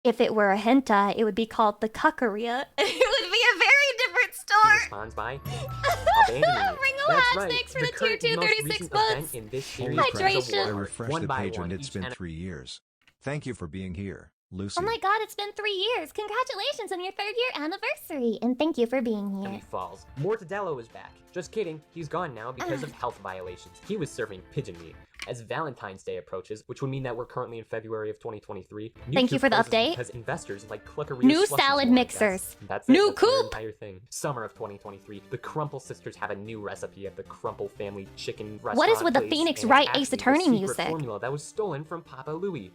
If it were a hentai, it would be called the Cuckeria. It would be a very different store. responds by abandoning you. Ringo That's Hatch, right. thanks for the current tier 2 most 36 recent months. event in this series Holy is crap. a Hydration. war I where refreshed one the by page one, and it's each been enemy 3 years. Thank you for being here, Lucy. Oh my God, it's been 3 years. Congratulations on your 3rd year anniversary. And thank you for being here. falls. Mortadello is back. Just kidding, he's gone now because of health violations. He was serving pigeon meat. As Valentine's Day approaches, which would mean that we're currently in February of 2023. Thank you for the closes update. Because investors like Cluckeria New slushies salad more, I guess. mixers. That's New That's their coop. entire thing. Summer of 2023. The Crumple sisters have a new recipe at the Crumple family chicken restaurant. What is with the place, Phoenix and Wright it's Ace actually the Attorney secret music? formula that was stolen from Papa Louie.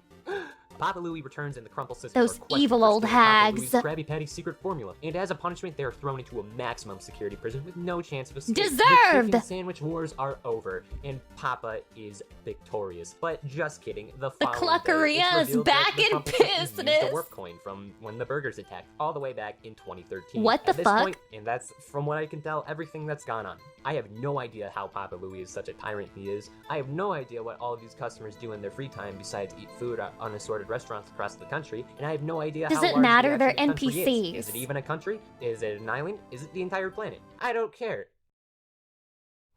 Papa Louie returns and the Crumple sisters Those are questioned evil for old stealing Papa hags. Louie's Krabby Patty secret formula, and as a punishment, they are thrown into a maximum security prison with no chance of escape. The Deserved! chicken sandwich wars are over, and Papa is victorious. But just kidding. The following Cluckeria day, it's is revealed that back the in Crumple sisters used business. a work coin from when the burgers attacked, all the way back in 2013. What the At this fuck? point, and that's from what I can tell, everything that's gone on. I have no idea how Papa Louie is such a tyrant he is. I have no idea what all of these customers do in their free time besides eat food at unassorted restaurants across the country, and I have no idea Does how it large matter? the They're actual country NPCs. Is it even a country? Is it an island? Is it the entire planet? I don't care.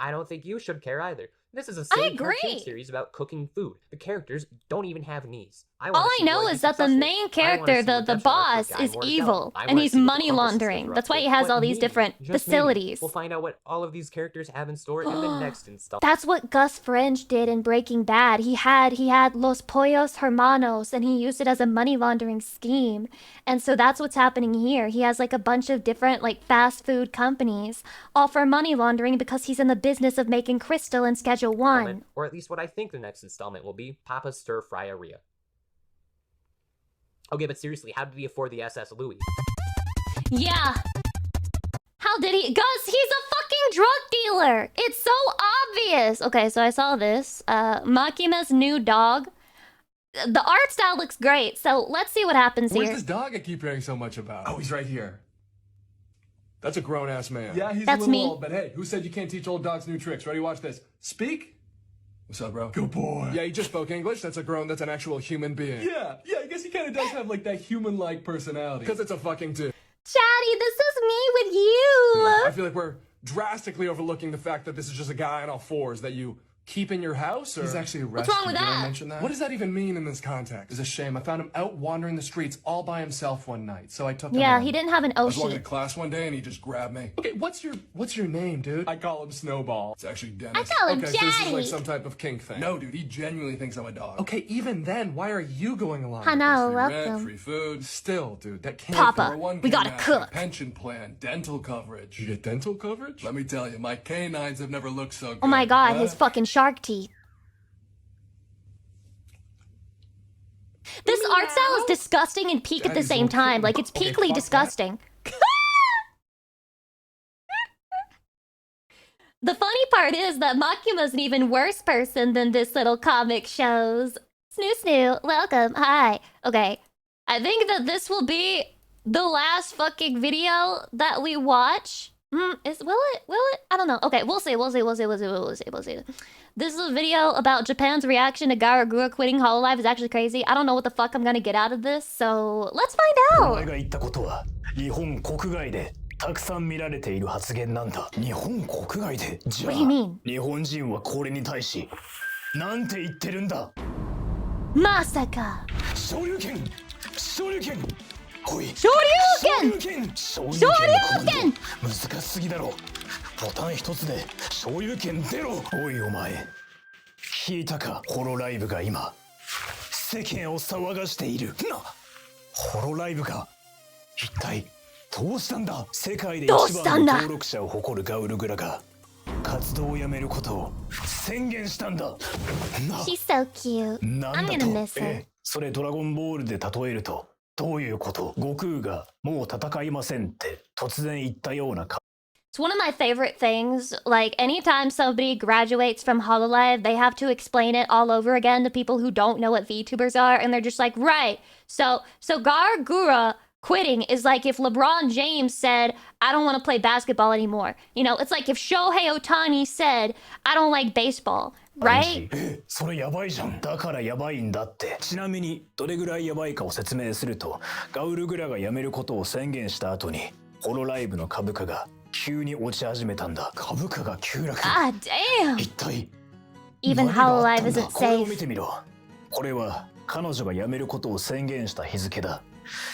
I don't think you should care either. This is a silly cartoon agree. series about cooking food. The characters don't even have knees. All I know is that the main character, the boss, is evil, and he's money laundering. That's why he has all these different facilities. We'll find out what all of these characters have in store in the next installment. That's what Gus Fringe did in Breaking Bad. He had Los Pollos Hermanos, and he used it as a money laundering scheme. And so that's what's happening here. He has like a bunch of different like fast food companies, all for money laundering because he's in the business of making Crystal and Schedule 1. Or at least what I think the next installment will be, Papa's Stir Fryeria. Okay, but seriously, how did he afford the SS Louis? Yeah. How did he? Gus, he's a fucking drug dealer. It's so obvious. Okay, so I saw this. Makima's new dog. The art style looks great, so let's see what happens Where's here. this dog I keep hearing so much about? Oh, he's right here. That's a grown-ass man. Yeah, he's That's a little me. old, but hey, who said you can't teach old dogs new tricks? Ready, watch this. Speak. What's up, bro? Good boy. Yeah, he just spoke English. That's an actual human being. Yeah, I guess he kind of does have like that human-like personality. Because it's a fucking dude. Chatty, this is me with you. I feel like we're drastically overlooking the fact that this is just a guy on all fours that you keep in your house, or? He's actually arrested. wrong with Did I that? mention that? What does that even mean in this context? It's a shame. I found him out wandering the streets all by himself one night, so I took him Yeah, in. he didn't have an I was walking Oshi. to class one day and he just grabbed me. Okay, what's your name, dude? I call him Snowball. It's actually Dennis. I call him okay, so this is Daddy. like some type of kink thing. No, dude, he genuinely thinks I'm a dog. Okay, even then, why are you going along? Hello, with this? Free rent, welcome. free food. Still, dude, that can't Papa, be. 401k we gotta match, cook. Pension plan, dental coverage. You get dental coverage? Let me tell you, my canines have never looked so good. Oh my god, What? his fucking shark teeth. This art style is disgusting and peak at the Daddy's same little time. kitten. Like, it's Okay, peakly fuck that. disgusting. The funny part is that Makima's an even worse person than this little comic shows. Snoo, welcome, hi. Okay, I think that this will be the last fucking video that we watch. Will it? I don't know. Okay, we'll see. This is a video about Japan's reaction to Gura quitting Hololive. Is actually crazy. I don't know what the fuck I'm gonna get out of this, so let's find out. お前が言ったことは日本国外でたくさん見られている発言なんだ。日本国外でじゃあ What do you mean? 日本人はこれに対しなんて言ってるんだ。まさか。昇竜拳来い。昇竜拳難しすぎだろ。ボタン一つで昇竜拳出ろ。おいお前聞いたか。ホロライブが今世間を騒がしているな。ホロライブが一体どうしたんだ。世界で一番の登録者を誇るガウルグラが活動をやめることを宣言したんだ。 She's so cute. なん I'm だ gonna と miss her. それドラゴンボールで例えるとどういうこと。悟空がもう戦いませんって突然言ったような。 It's one of my favorite things. Like, anytime somebody graduates from Hololive, they have to explain it all over again to people who don't know what VTubers are, and they're just like, right. So Gura quitting is like if LeBron James said, I don't want to play basketball anymore. You know, it's like if Shohei Ohtani said, I don't like baseball, right? それやばいじゃん。だからやばいんだって。ちなみにどれぐらいやばいかを説明すると、ガウルグラが辞めることを宣言した後にホロライブの株価が急に落ち始めたんだ。株価が急落。 God damn. 一体 Even Hololive isn't これを safe. 見てみろ。これは彼女が辞めることを宣言した日付だ。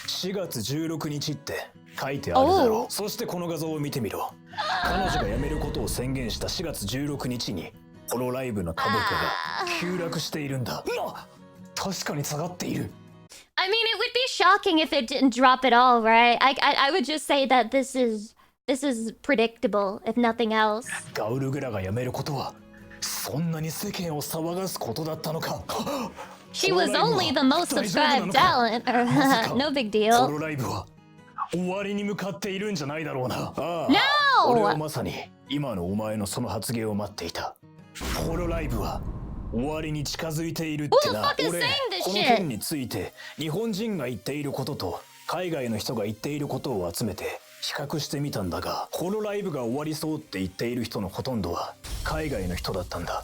4月16日って書いてあるだろう。そしてこの画像を見てみろ。彼女が辞めることを宣言した4月16日にホロライブの株価が急落しているんだ。確かに下がっている。 I mean, it would be shocking if it didn't drop at all, right? I would just say that this is predictable, if nothing else. ガウルグラが辞めることはそんなに世間を騒がすことだったのか。 She was only the most subscribed talent. No big ホ deal. ロライブは終わりに向かっているんじゃないだろうな。ああ、 No! 俺はまさに今のお前のその発言を待っていた。ホロライブは終わりに近づいているってな。 Who the fuck is 俺 saying this この shit? 件について日本人が言っていることと海外の人が言っていることを集めて比較してみたんだが、ホロライブが終わりそうって言っている人のほとんどは海外の人だったんだ。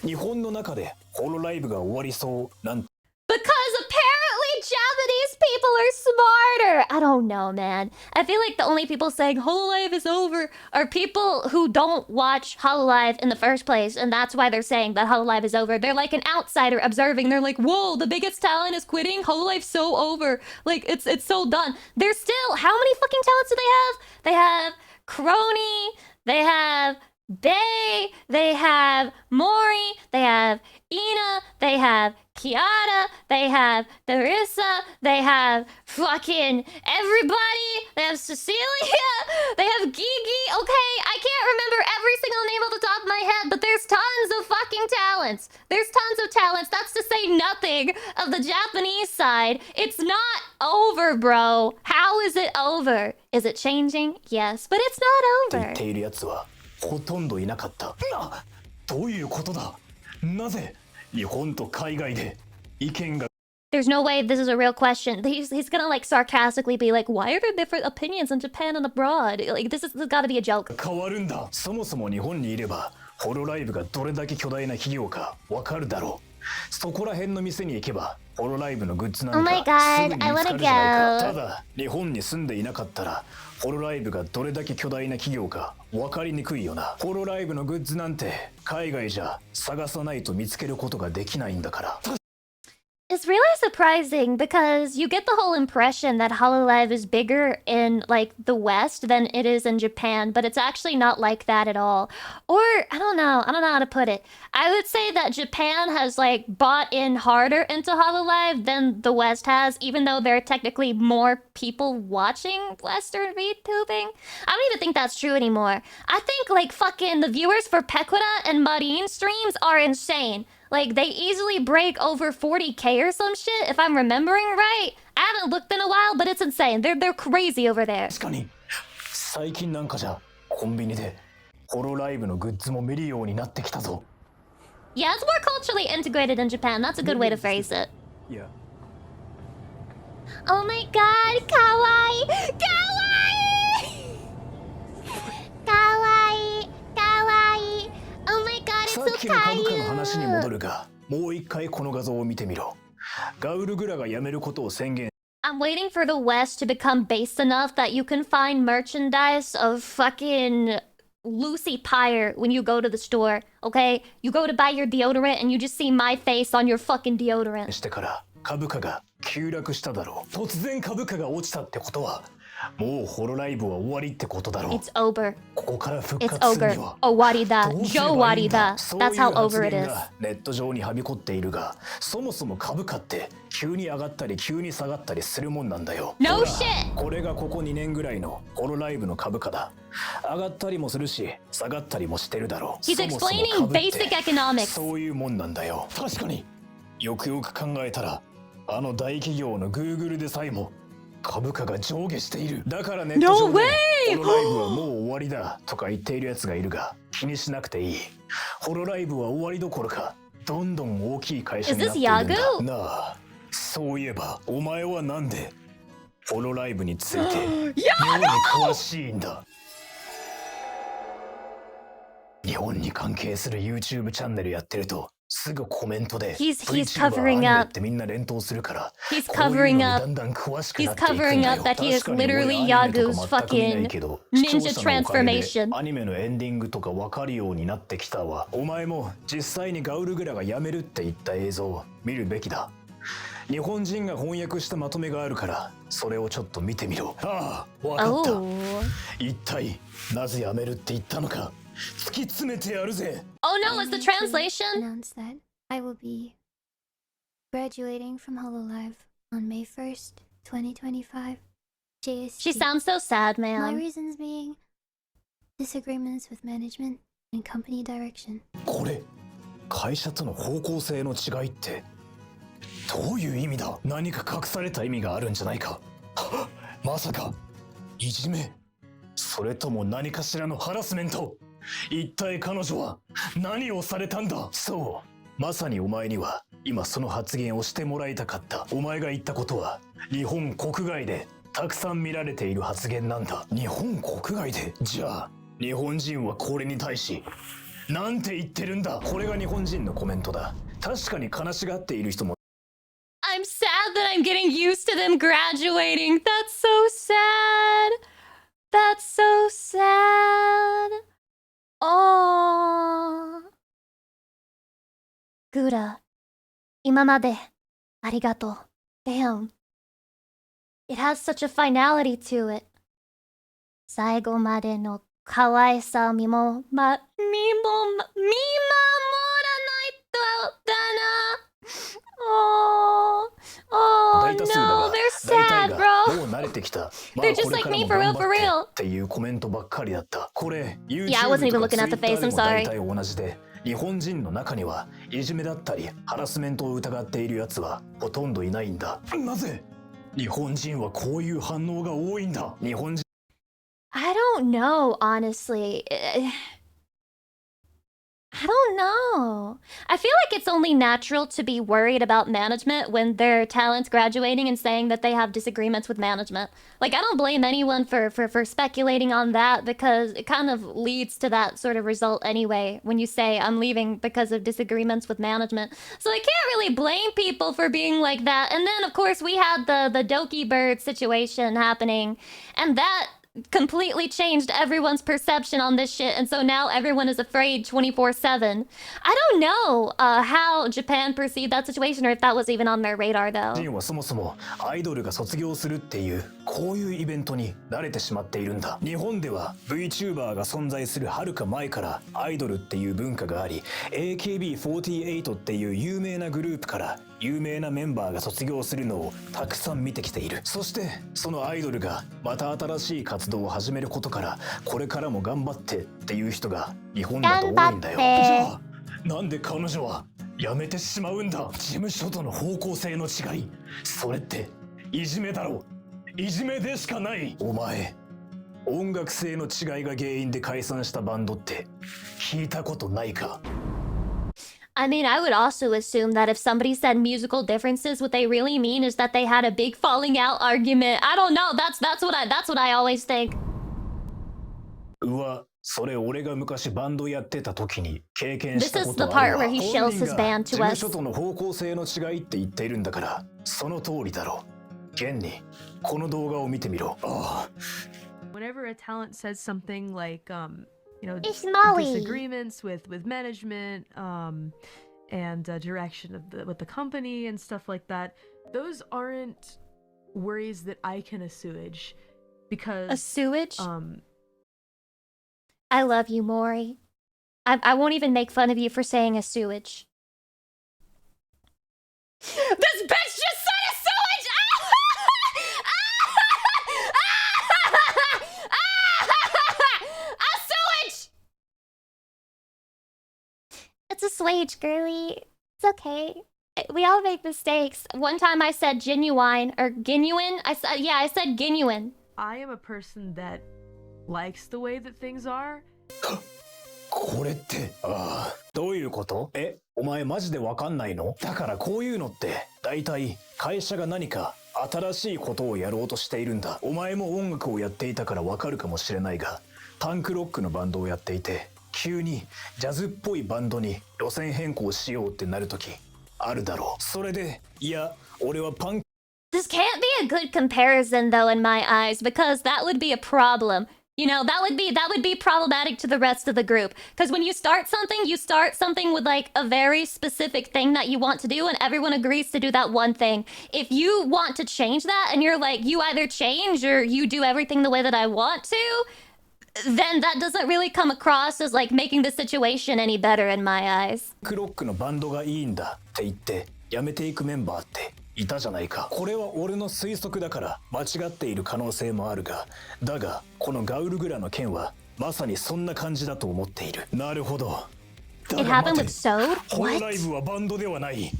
日本の中でホロライブが終わりそうなんて Because apparently Japanese people are smarter. I don't know, man. I feel like the only people saying Hololive is over are people who don't watch Hololive in the first place, and that's why they're saying that Hololive is over. They're like an outsider observing. They're like, whoa, the biggest talent is quitting. Hololive's so over. Like, it's so done. They're still, how many fucking talents do they have? They have Crony, they have Bay, they have Mori, they have Ina, they have Kiara, they have Larissa, they have fucking everybody, they have Cecilia, they have Gigi. Okay, I can't remember every single name off the top of my head, but there's tons of fucking talents. There's tons of talents. That's to say nothing of the Japanese side. It's not over, bro. How is it over? Is it changing? Yes, but it's not 言 over. っているやつはほとんどいなかった。どういうことだ。なぜ日本と海外で意見が There's no way this is a real question. He's gonna like sarcastically be like, why are there different opinions in Japan and abroad? Like this has gotta be a joke. 変わるんだ。そもそも日本にいればホロライブがどれだけ巨大な企業かわかるだろう。そこら辺の店に行けばホロライブのグッズなんか Oh my すぐ god, に見 I つか wanna るじゃないか。 go. ただ日本に住んでいなかったらホロライブがどれだけ巨大な企業かわかりにくいよな。ホロライブのグッズなんて海外じゃ探さないと見つけることができないんだから。 It's really surprising because you get the whole impression that Hololive is bigger in like the West than it is in Japan, but it's actually not like that at all. Or I don't know how to put it. I would say that Japan has like bought in harder into Hololive than the West has, even though there are technically more people watching Western VTubing. I don't even think that's true anymore. I think like fucking the viewers for Pequota and Marine streams are insane. Like, they easily break over 40k or some shit, if I'm remembering right. I haven't looked in a while, but it's insane. They're crazy over there. 確かに最近なんかじゃコンビニでホロライブのグッズも見るようになってきたぞ。 Yeah, it's more culturally integrated in Japan. That's a good way to phrase it. Yeah. Oh my god, kawaii! Kawaii! Kawaii! Kawaii! Oh my god, さ it's っ so きの株価の話に戻 kawaii! るが、もう一回この画像を見てみろ。ガウルグラが辞めることを宣言 I'm waiting for the West to become based enough that you can find merchandise of fucking Lucy Pyre when you go to the store, okay? You go to buy your deodorant and you just see my face on your fucking deodorant. してから株価が急落しただろう。突然株価が落ちたってことは、もうホロライブは終わりってことだろう。 It's over. ここから復 It's 活する over. には Owarida. どうすればいいんだ。 Jowarida. そういう That's how 発 over it 言 is. がネット上にはびこっているが、そもそも株価って急に上がったり急に下がったりするもんなんだよ。 No ほら shit! これがここ2年ぐらいのホロライブの株価だ。上がったりもするし、下がったりもしてるだろう。 He's そもそも explaining 株って basic economics. そういうもんなんだよ。確かによくよく考えたら、あの大企業の Google でさえも株価が上下している。だからネット No 上で way! ホロライブはもう終わりだとか言っているやつがいるが、気にしなくていい。ホロライブは終わりどころか、どんどん大きい会社になっているん Is this だ。 Yahoo? なあ、そういえばお前はなんでホロライブについて妙に詳しいんだ。日本に関係する YouTube チャンネルやってるとすぐコメントで He's VTuber covering アニメ up. ってみんな連投するから、 He's こういうの covering に up. だんだん詳しくな He's っていくんだ covering よ。 up that he is 確かに俺 literally アニメと Yagu's か全く見ない fucking けど、 ninja 視聴者のおかげで transformation. アニメのエンディングとか分かるようになってきたわ。お前も実際にガウルグラが辞めるって言った映像を見るべきだ。日本人が翻訳したまとめがあるから、それをちょっと見てみろ。ああ、わかった。 Oh. 一体なぜ辞めるって言ったのか突き詰めてやるぜ。 Oh no, it's the translation? Announce that I will be graduating from Hololive on May 1st, 2025. JST. She sounds so sad, My man. reasons being disagreements with management and company direction. これ会社との方向性の違いってどういう意味だ。何か隠された意味があるんじゃないか。はっ、まさかいじめ、それとも何かしらのハラスメント。一体彼女は何をされたんだ。そう、まさにお前には今その発言をしてもらいたかった。お前が言ったことは日本国外でたくさん見られている発言なんだ。日本国外で。じゃあ日本人はこれに対しなんて言ってるんだ。これが日本人のコメントだ。確かに悲しがっている人も I'm sad that I'm getting used to them graduating. That's so sad. That's so sad. Oh. Gura, 今までありがとう. Damn. It has such a finality to it. 最後までの可愛さを見守らないとだな。Oh, oh 大多数だ no, が they're 大体 sad, が bro. もう慣れてきた。 They're just like me, for real, for real. っていうコメントばっかりだった。これ YouTube Yeah, I wasn't even とか looking at the face, Twitter で I'm も sorry. 大体同じで、日本人の中にはいじめだったりハラスメントを疑っているやつはほとんどいないんだ。なぜ日本人はこういう反応が多いんだ。日本人 I don't know, honestly. I don't know. I feel like it's only natural to be worried about management when their talent's graduating and saying that they have disagreements with management. Like, I don't blame anyone for speculating on that because it kind of leads to that sort of result anyway when you say, I'm leaving because of disagreements with management. So I can't really blame people for being like that. And then, of course, we had the Doki Bird situation happening, and that completely changed everyone's perception on this shit, and so now everyone is afraid 24/7. I don't know how Japan perceived that situation or if that was even on their radar though. 人はそもそもアイドルが卒業するっていうこういうイベントに慣れてしまっているんだ。日本では VTuber が存在するはるか前からアイドルっていう文化があり、 AKB48 っていう有名なグループから有名なメンバーが卒業するのをたくさん見てきている。そしてそのアイドルがまた新しい活動を始めることから、これからも頑張ってっていう人が日本だと多いんだよ。じゃあなんで彼女は辞めてしまうんだ。事務所との方向性の違い、それっていじめだろう。いじめでしかない。お前音楽性の違いが原因で解散したバンドって聞いたことないか？ I mean, I would also assume that if somebody said musical differences, what they really mean is that they had a big falling out argument. I don't know. That's what I always think. うわ、それ俺が昔バンドやってた時に経験した This こ is the とある part わ。 where he 本 shows 人 his が band 事 to 務 us. 所との方向性の違いって言っているんだから、その通りだろう。現にこの動画を見てみろ。ああ。 Whenever a talent says something like, you know, It's Molly. disagreements with management, and direction of with the company and stuff like that, those aren't worries that I can assuage, because A sewage? I love you, Maury. I won't even make fun of you for saying a sewage. This bitch just said a sewage! A sewage! It's a swage, girly. It's okay. We all make mistakes. One time I said genuine or genuine. I said genuine. I am a person that likes the way that things are. これってああどういうこと？お前マジでわかんないの？だからこういうのって大体会社が何か新しいことをやろうとしているんだ。お前も音楽をやっていたからわかるかもしれないが、パンクロックのバンドをやっていて急にジャズっぽいバンドに路線変更しようってなるときあるだろう。それでいや俺はパン This can't be a good comparison though in my eyes, because that would be a problem. You know, that would be problematic to the rest of the group. Because when you start something with like a very specific thing that you want to do, and everyone agrees to do that one thing. If you want to change that and you're like, you either change or you do everything the way that I want to, then that doesn't really come across as like making the situation any better in my eyes. クロックのバンドがいいんだって言って辞めていくメンバーっていたじゃないか。これは俺の推測だから間違っている可能性もあるが、だがこのガウルグラの件はまさにそんな感じだと思っている。なるほど。 It happened with Sode? ホロ What? ライブはバンドではない。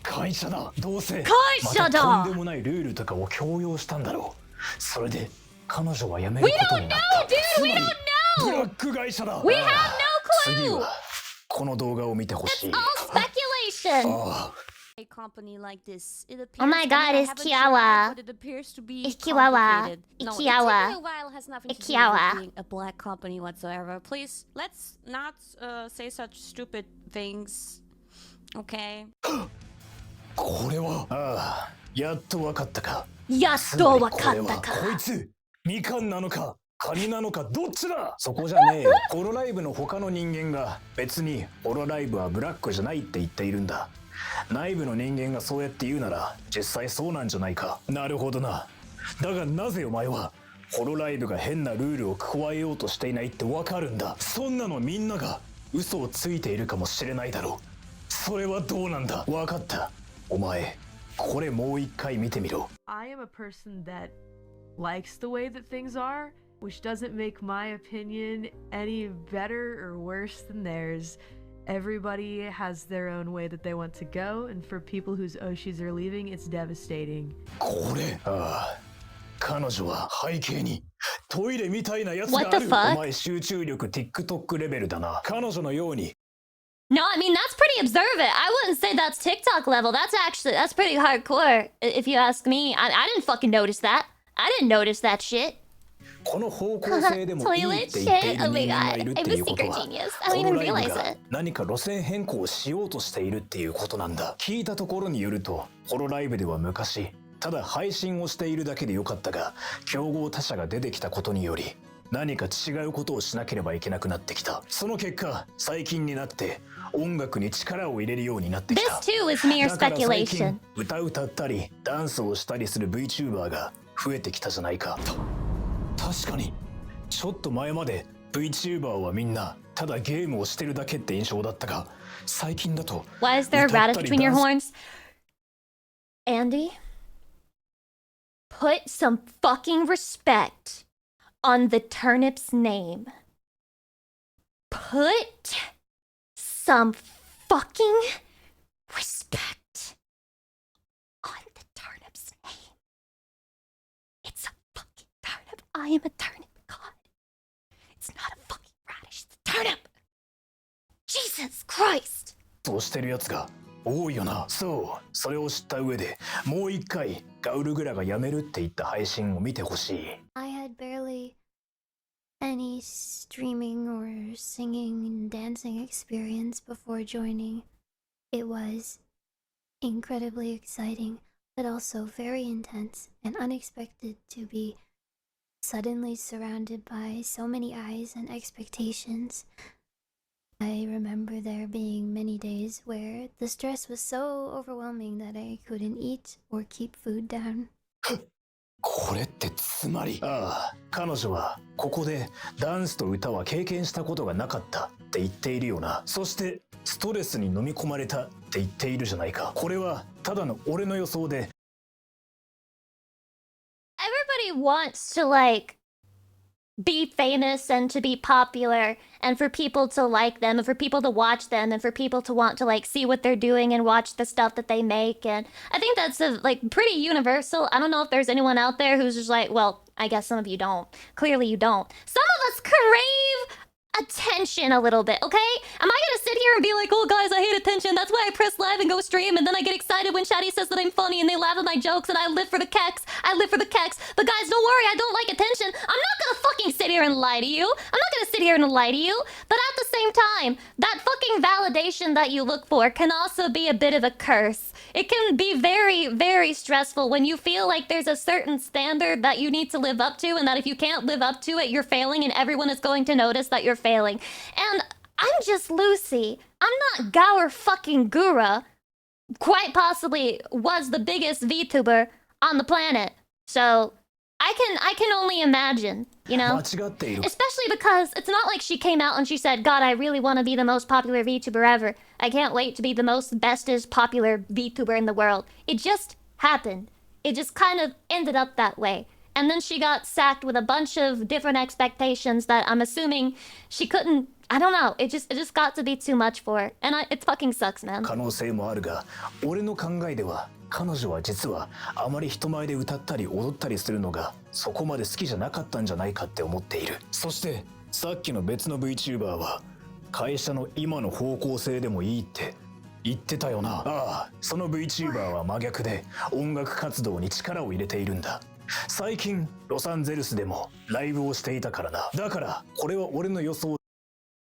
会社だ。どうせ会社だ。またとんでもないルールとかを強要したんだろう。それで彼女は辞めることになった。 We don't know, dude! We don't know! ブラック会社だ。 We have no 次 clue! はこの動画を見てほしい。 All speculation! ああ A company like this. It appears Oh my to god, me I it's haven't Kiawa. tried, but it appears to be It's Kiawa. complicated. No, It's it's Kiawa. taking a while has nothing to It's do Kiawa. with being a black company whatsoever. Please, let's not say such stupid things. Okay? これはああやっとわかったか。やっつとわまりこれかったか。はこいつみかんなのかカニなのかどっちだ。そこじゃねえよ。ホロライブの他の人間が別にホロライブはブラックじゃないって言っているんだ。内部の人間がそうやって言うなら実際そうなんじゃないか。なるほどな。だがなぜお前はホロライブが変なルールを加えようとしていないってわかるんだ。そんなのみんなが嘘をついているかもしれないだろう。それはどうなんだ。わかった。お前これもう一回見てみろ。 I am a person that likes the way that things are, which doesn't make my opinion any better or worse than theirs. Everybody has their own way that they want to go, and for people whose Oshis are leaving, it's devastating. これああ彼女は背景にトイレみたいなやつが What あ the る。 fuck? お前集中力 TikTok レベルだな。彼女のように No, I mean, that's pretty observant. I wouldn't say that's TikTok level. That's pretty hardcore, if you ask me. I didn't fucking notice that. I didn't notice that shit. この方向性でもいいって言っている人間がいるっていうことは、 I'm a secret genius. I こ don't の even ライブ realize が it. 何か路線変更をしようとしているっていうことなんだ。聞いたところによると、ホロライブでは昔、ただ配信をしているだけでよかったが、競合他社が出てきたことにより、何か違うことをしなければいけなくなってきた。その結果、最近になって音楽に力を入れるようになってきた。 This too is mere だから最 speculation. 近歌ったりダンスをしたりする VTuber が増えてきたじゃないか。確かにちょっと前まで VTuber はみんなただゲームをしてるだけって印象だったが、最近だと Why is there a 歌った radish り between your ダンス horns? Andy, put some fucking respect on the turnip's name. Put some fucking respect on the turnip's name. It's a fucking turnip. I am a turnip god. Jesus Christ! そうしてるやつが多いよな。そう、それを知った上でもう一回ガウルグラがやめるって言った配信を見てほしい。I had barely any streaming or singing and dancing experience before joining. It was incredibly exciting, but also very intense and unexpected to be suddenly surrounded by so many eyes and expectations. I remember there being many days where the stress was so overwhelming that I couldn't eat or keep food down. これってつまり、ああ、彼女はここでダンスと歌は経験したことがなかったって言っているよな。そしてストレスに飲み込まれたって言っているじゃないか。これはただの俺の予想で。Everybody wants to like be famous and to be popular and for people to like them and for people to watch them and for people to want to like see what they're doing and watch the stuff that they make. And I think that's like pretty universal. I don't know if there's anyone out there who's just like, well, I guess some of you don't. Clearly you don't. Some of us crave attention a little bit, okay? Am I gonna sit here and be like, oh guys, I hate attention, that's why I press live and go stream, and then I get excited when Shadi says that I'm funny and they laugh at my jokes and I live for the keks, but guys, don't worry, I don't like attention. I'm not gonna fucking sit here and lie to you. I'm not gonna sit here and lie to you, but at the same time, that fucking validation that you look for can also be a bit of a curse. It can be very, very stressful when you feel like there's a certain standard that you need to live up to, and that if you can't live up to it, you're failing and everyone is going to notice that you're failing. And I'm just Lucy. I'm not Gawr fucking Gura. Quite possibly was the biggest VTuber on the planet. So I can only imagine, you know? Especially because it's not like she came out and she said, God, I really want to be the most popular VTuber ever. I can't wait to be the most bestest popular VTuber in the world. It just happened. It just kind of ended up that way. And then she got sacked with a bunch of different expectations that I'm assuming she couldn't. I don't know. It just got to be too much for her. And it fucking sucks, man. 可能性もあるが、俺の考えでは彼女は実はあまり人前で歌ったり踊ったりするのがそこまで好きじゃなかったんじゃないかって思っている。そしてさっきの別の VTuber は会社の今の方向性でもいいって言ってたよな。ああ、その VTuber は真逆で音楽活動に力を入れているんだ。最近ロサンゼルスでもライブをしていたからな。だからこれは俺の予想。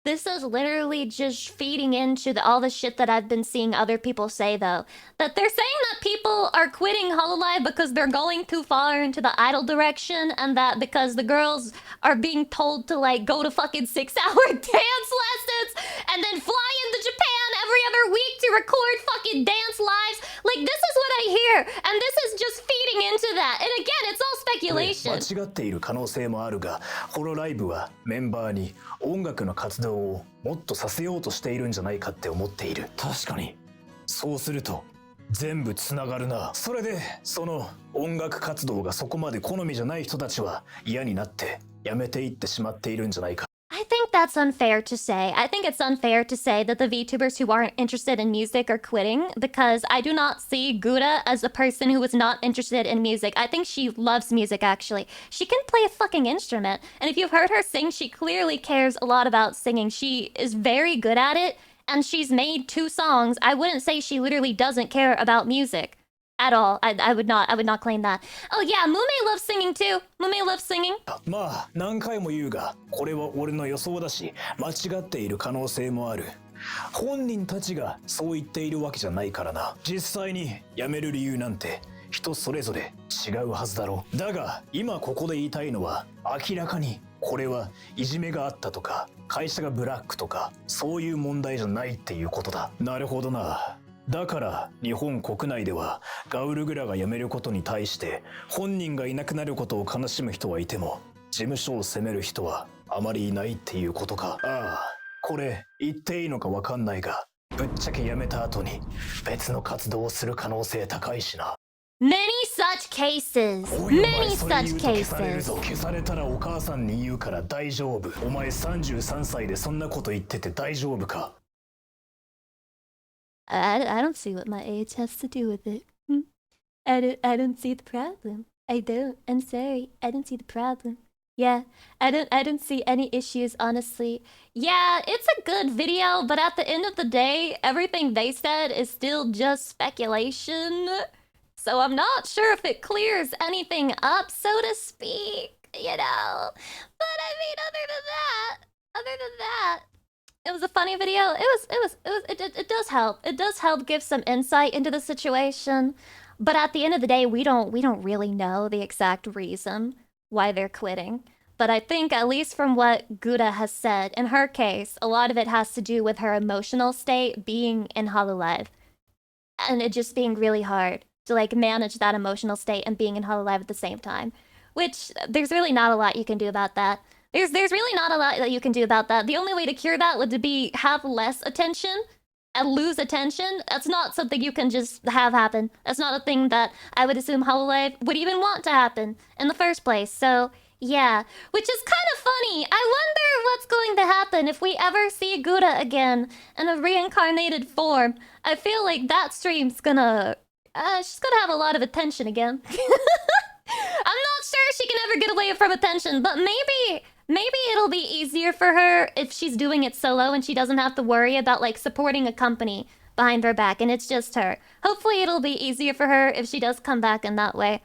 This is literally just feeding into all the shit that I've been seeing other people say, though. That they're saying that people are quitting Hololive because they're going too far into the idol direction, and that because the girls are being told to, like, go to fucking 6-hour dance lessons and then fly into Japan every other week to record fucking dance lives. Like, this is what I hear, and this is just feeding into that. And again, it's all speculation. 間違っている可能性もあるが、ホロライブはメンバーに音楽の活動をもっとさせようとしているんじゃないかって思っている。確かにそうすると全部つながるな。それでその音楽活動がそこまで好みじゃない人たちは嫌になってやめていってしまっているんじゃないか。I think that's unfair to say. I think it's unfair to say that the VTubers who aren't interested in music are quitting, because I do not see Gura as a person who is not interested in music. I think she loves music, actually. She can play a fucking instrument, and if you've heard her sing, she clearly cares a lot about singing. She is very good at it, and she's made 2 songs. I wouldn't say she literally doesn't care about music at all. I would not claim that. Oh yeah, Mume loves singing too. Mume loves singing. まあ何回も言うが、これは俺の予想だし、間違っている可能性もある。本人たちがそう言っているわけじゃないからな。実際に辞める理由なんて人それぞれ違うはずだろう。だが今ここで言いたいのは、明らかにこれはいじめがあったとか、会社がブラックとか、そういう問題じゃないっていうことだ。なるほどな。だから日本国内ではガウルグラが辞めることに対して本人がいなくなることを悲しむ人はいても事務所を責める人はあまりいないっていうことか。ああ、これ言っていいのかわかんないが、ぶっちゃけ辞めた後に別の活動をする可能性高いしな。Many such cases. Many such cases. 消されたらお母さんに言うから大丈夫。お前33歳でそんなこと言ってて大丈夫か。I don't see what my age has to do with it. I don't see the problem. I don't. I'm sorry. I don't see the problem. Yeah, I didn't see any issues, honestly. Yeah, it's a good video, but at the end of the day, everything they said is still just speculation. So I'm not sure if it clears anything up, so to speak, you know. But I mean, other than that, it was a funny video. It does help. It does help give some insight into the situation. But at the end of the day, we don't really know the exact reason why they're quitting. But I think, at least from what Gura has said, in her case, a lot of it has to do with her emotional state being in Hololive. And it just being really hard to, like, manage that emotional state and being in Hololive at the same time. Which, there's really not a lot you can do about that. There's really not a lot that you can do about that. The only way to cure that would be have less attention and lose attention. That's not something you can just have happen. That's not a thing that I would assume Hololive would even want to happen in the first place. So, yeah. Which is kind of funny. I wonder what's going to happen if we ever see Gura again in a reincarnated form. I feel like that stream's gonna... she's gonna have a lot of attention again. I'm not sure she can ever get away from attention, but maybe it'll be easier for her if she's doing it solo and she doesn't have to worry about, like, supporting a company behind her back and it's just her. Hopefully it'll be easier for her if she does come back in that way.